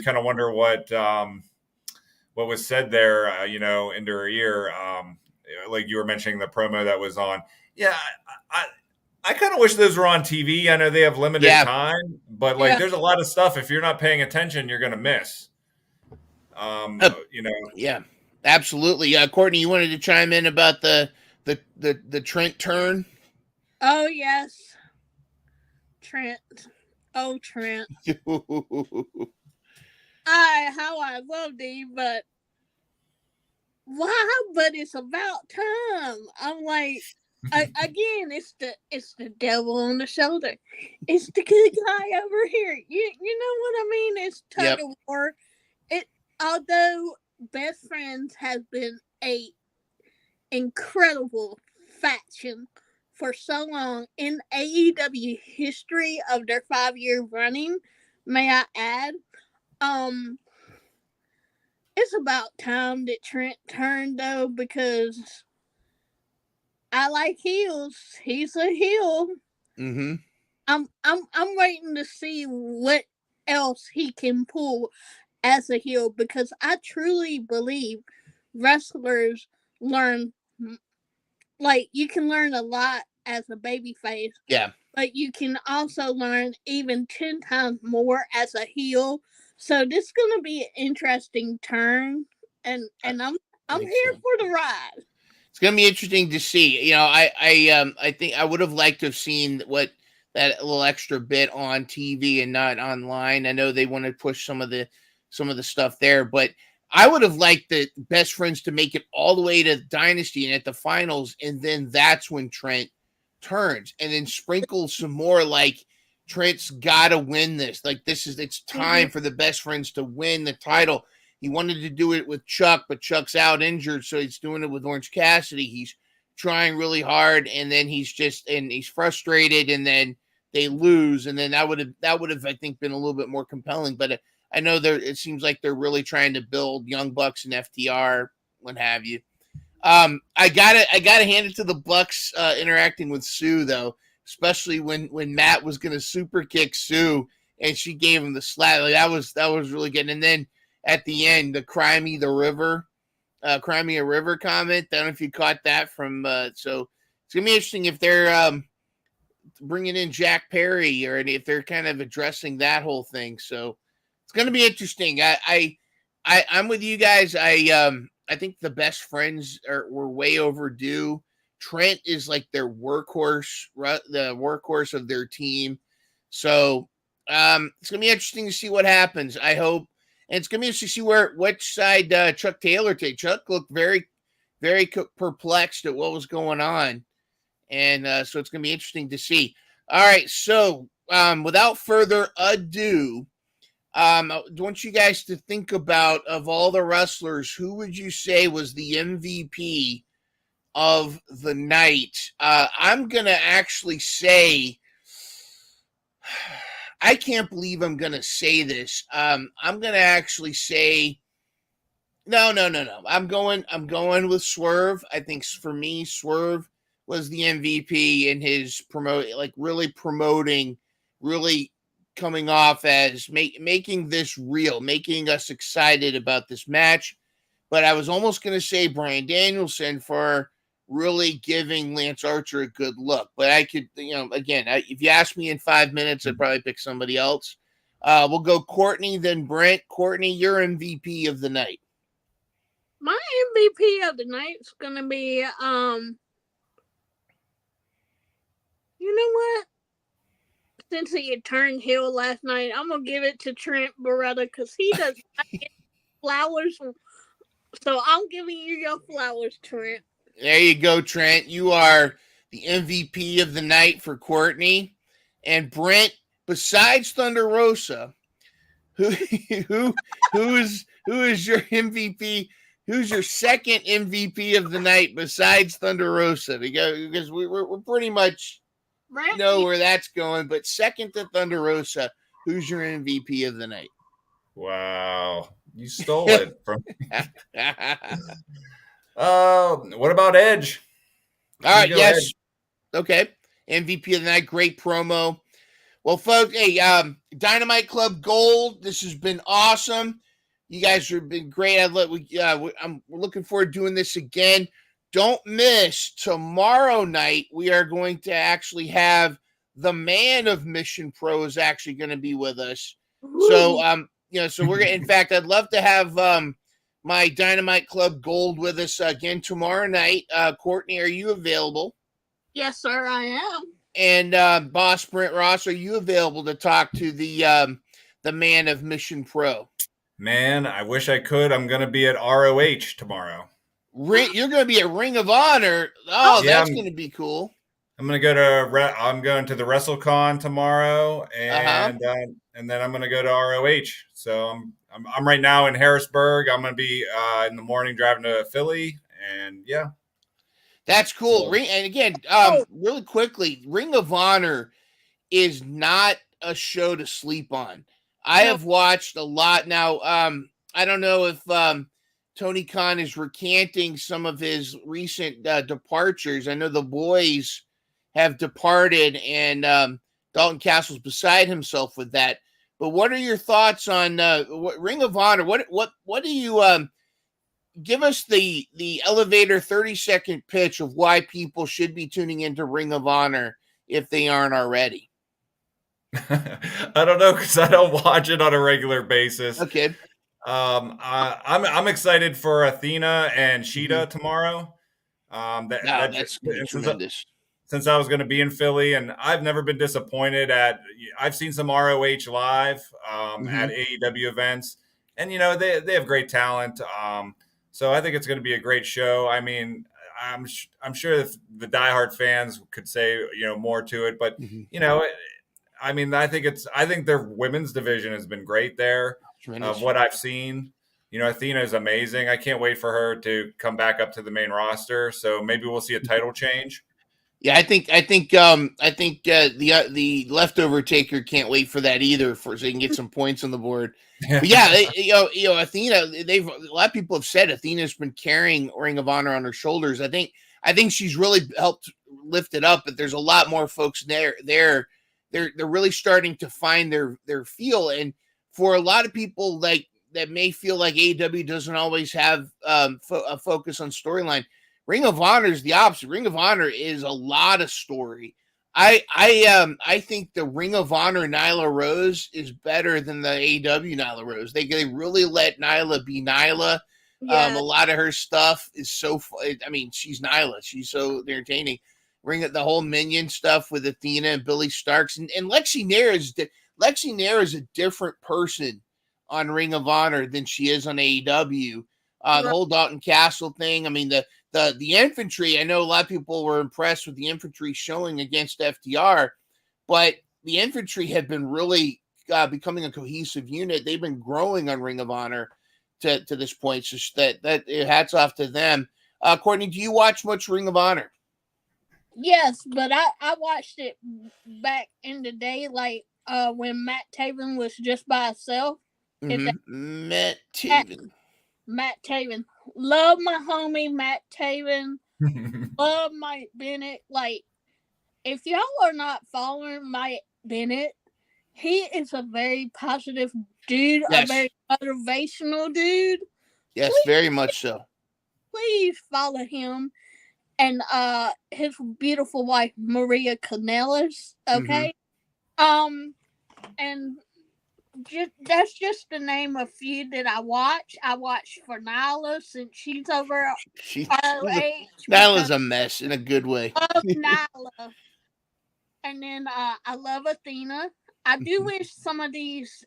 Speaker 15: kind of wonder what was said there, into her ear. Like you were mentioning the promo that was on. Yeah, I kind of wish those were on TV. I know they have limited time, but there's a lot of stuff. If you're not paying attention, you're going to miss.
Speaker 1: Yeah, absolutely. Courtney, you wanted to chime in about the Trent turn?
Speaker 14: Oh yes, Trent. Oh Trent. How I loved him, but why? But it's about time. I'm like, again, it's the devil on the shoulder. It's the good guy over here. You know what I mean? It's tug of war. Although Best Friends has been a incredible faction for so long in AEW history of their 5-year running, may I add, it's about time that Trent turned though, because I like heels. He's a heel. I'm waiting to see what else he can pull as a heel, because I truly believe wrestlers learn, like, you can learn a lot as a babyface.
Speaker 1: Yeah.
Speaker 14: But you can also learn even 10 times more as a heel. So this is going to be an interesting turn, and I'm here for the ride.
Speaker 1: It's going to be interesting to see. I think I would have liked to have seen what that little extra bit on TV and not online. I know they want to push some of the stuff there, but I would have liked the Best Friends to make it all the way to Dynasty and at the finals, and then that's when Trent turns, and then sprinkle some more like Trent's got to win this. Like it's time for the Best Friends to win the title. He wanted to do it with Chuck, but Chuck's out injured, so he's doing it with Orange Cassidy. He's trying really hard, and then he's frustrated, and then they lose, and then that would have I think been a little bit more compelling. But I know it seems like they're really trying to build Young Bucks and FTR, what have you. I gotta hand it to the Bucks interacting with Sue though, especially when Matt was gonna super kick Sue and she gave him the slap. Like that was really good. And then at the end, the Cry Me a River comment. I don't know if you caught that from. So it's gonna be interesting if they're bringing in Jack Perry or if they're kind of addressing that whole thing. So it's gonna be interesting. I'm with you guys. I think the Best Friends were way overdue. Trent is like their workhorse, the workhorse of their team. So it's gonna be interesting to see what happens. I hope, and it's gonna be interesting to see which side Chuck Taylor takes. Chuck looked very, very perplexed at what was going on, and so it's gonna be interesting to see. All right, so without further ado. I want you guys to think about, of all the wrestlers, who would you say was the MVP of the night? I'm going to actually say, I can't believe I'm going to say this. I'm going to actually say no. I'm going with Swerve. I think for me, Swerve was the MVP in his really promoting, really coming off as making this real, making us excited about this match. But I was almost going to say Bryan Danielson for really giving Lance Archer a good look. But I could, again, if you ask me in 5 minutes, I'd probably pick somebody else. We'll go Courtney, then Brent. Courtney, you're MVP of the night.
Speaker 14: My MVP of the night's gonna be, you know what? Since he turned heel last night, I'm gonna give it to Trent Beretta because he does not get flowers. So I'm giving you your flowers, Trent.
Speaker 1: There you go, Trent. You are the MVP of the night for Courtney. And Brent, besides Thunder Rosa, who is your MVP? Who's your second MVP of the night besides Thunder Rosa? Because we're pretty much know where that's going. But second to Thunder Rosa, who's your MVP of the night?
Speaker 15: Wow. You stole it from me. What about Edge?
Speaker 1: All right, yes. Edge. Okay. MVP of the night, great promo. Well, folks, hey, Dynamite Club Gold, this has been awesome. You guys have been great. I'm looking forward to doing this again. Don't miss tomorrow night. We are going to actually have the man of Mission Pro is actually going to be with us. Ooh. So we're gonna. In fact, I'd love to have my Dynamite Club Gold with us again tomorrow night. Courtney, are you available?
Speaker 14: Yes, sir, I am.
Speaker 1: And Boss Brent Ross, are you available to talk to the man of Mission Pro?
Speaker 15: Man, I wish I could. I'm going to be at ROH tomorrow.
Speaker 1: You're going to be at Ring of Honor. Oh, yeah, that's going to be cool.
Speaker 15: I'm going to go to the WrestleCon tomorrow, and then I'm going to go to ROH. So I'm right now in Harrisburg. I'm going to be in the morning driving to Philly, and yeah.
Speaker 1: That's cool. And again, really quickly, Ring of Honor is not a show to sleep on. I have watched a lot now. I don't know if Tony Khan is recanting some of his recent departures. I know the boys have departed, and Dalton Castle's beside himself with that. But what are your thoughts on Ring of Honor? What do you give us the elevator 30-second pitch of why people should be tuning into Ring of Honor if they aren't already?
Speaker 15: I don't know because I don't watch it on a regular basis.
Speaker 1: Okay.
Speaker 15: I'm excited for Athena and Sheeta tomorrow.
Speaker 1: That's tremendous.
Speaker 15: Since I was going to be in Philly, and I've never been disappointed I've seen some ROH live at AEW events, and they have great talent. So I think it's going to be a great show. I mean, I'm sure the diehard fans could say more to it, but I mean, I think their women's division has been great there. Of what I've seen. Athena is amazing. I can't wait for her to come back up to the main roster. So maybe we'll see a title change.
Speaker 1: Yeah, I think the leftover taker can't wait for that either, so he can get some points on the board. But yeah, Athena. A lot of people have said Athena's been carrying Ring of Honor on her shoulders. I think she's really helped lift it up. But there's a lot more folks there. They're really starting to find their feel, and for a lot of people that may feel like AEW doesn't always have a focus on storyline, Ring of Honor is the opposite. Ring of Honor is a lot of story. I think the Ring of Honor Nyla Rose is better than the AEW Nyla Rose. They really let Nyla be Nyla. Yeah. A lot of her stuff is so. I mean, she's Nyla. She's so entertaining. The whole Minion stuff with Athena and Billy Starks and Lexi Nair is a different person on Ring of Honor than she is on AEW. The whole Dalton Castle thing. I mean, the infantry. I know a lot of people were impressed with the infantry showing against FTR, but the infantry have been really becoming a cohesive unit. They've been growing on Ring of Honor to this point. So that hats off to them. Courtney, do you watch much Ring of Honor?
Speaker 14: Yes, but I watched it back in the day, like when Matt Taven was just by himself.
Speaker 1: Matt Taven.
Speaker 14: Matt Taven. Love my homie Matt Taven. Love Mike Bennett. Like, if y'all are not following Mike Bennett, he is a very positive dude,
Speaker 1: Yes.
Speaker 14: a very motivational dude.
Speaker 1: Yes, very much so.
Speaker 14: Please follow him and his beautiful wife Maria Canellis. Okay. And that's just to name a few that I watch. I watch for Nyla since she's over ROH.
Speaker 1: Nyla's a mess in a good way.
Speaker 14: I love Nyla. And then I love Athena. I do wish some of these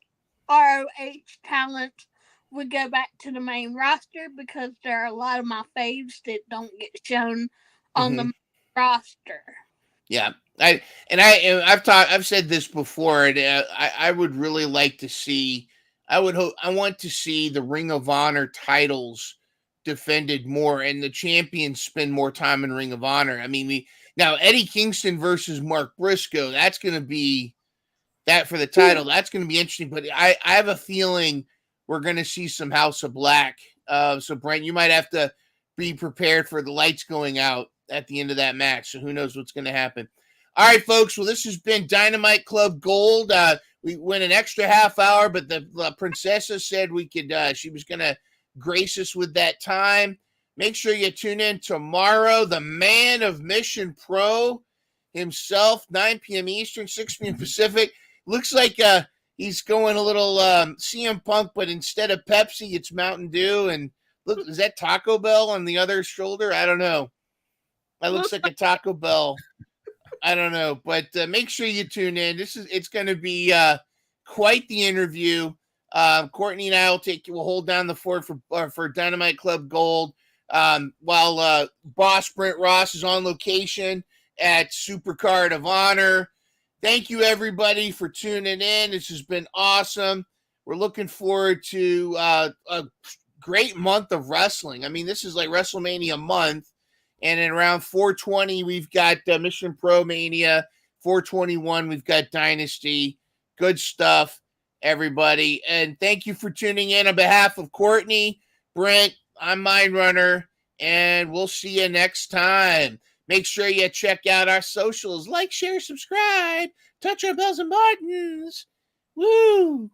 Speaker 14: ROH talents would go back to the main roster because there are a lot of my faves that don't get shown on the main roster.
Speaker 1: Yeah, I've said this before, and I would really like to see. I want to see the Ring of Honor titles defended more, and the champions spend more time in Ring of Honor. I mean, now Eddie Kingston versus Mark Briscoe. That's going to be that for the title. That's going to be interesting. But I have a feeling we're going to see some House of Black. So Brent, you might have to be prepared for the lights going out at the end of that match. So who knows what's going to happen. All right, folks. Well, this has been Dynamite Club Gold. We went an extra half hour, but the Princessa said we could. She was going to grace us with that time. Make sure you tune in tomorrow. The man of Mission Pro himself, 9 p.m. Eastern, 6 p.m. Pacific. Looks like he's going a little CM Punk, but instead of Pepsi, it's Mountain Dew. And look, is that Taco Bell on the other shoulder? I don't know. That looks like a Taco Bell. I don't know, but make sure you tune in. It's going to be quite the interview. Courtney and I will hold down the fort for Dynamite Club Gold, while Boss Brent Ross is on location at Supercard of Honor. Thank you, everybody, for tuning in. This has been awesome. We're looking forward to a great month of wrestling. I mean, this is like WrestleMania month. And in around 420, we've got Mission Pro Mania. 421, we've got Dynasty. Good stuff, everybody. And thank you for tuning in on behalf of Courtney, Brent. I'm Mind Runner, and we'll see you next time. Make sure you check out our socials. Like, share, subscribe. Touch our bells and buttons. Woo!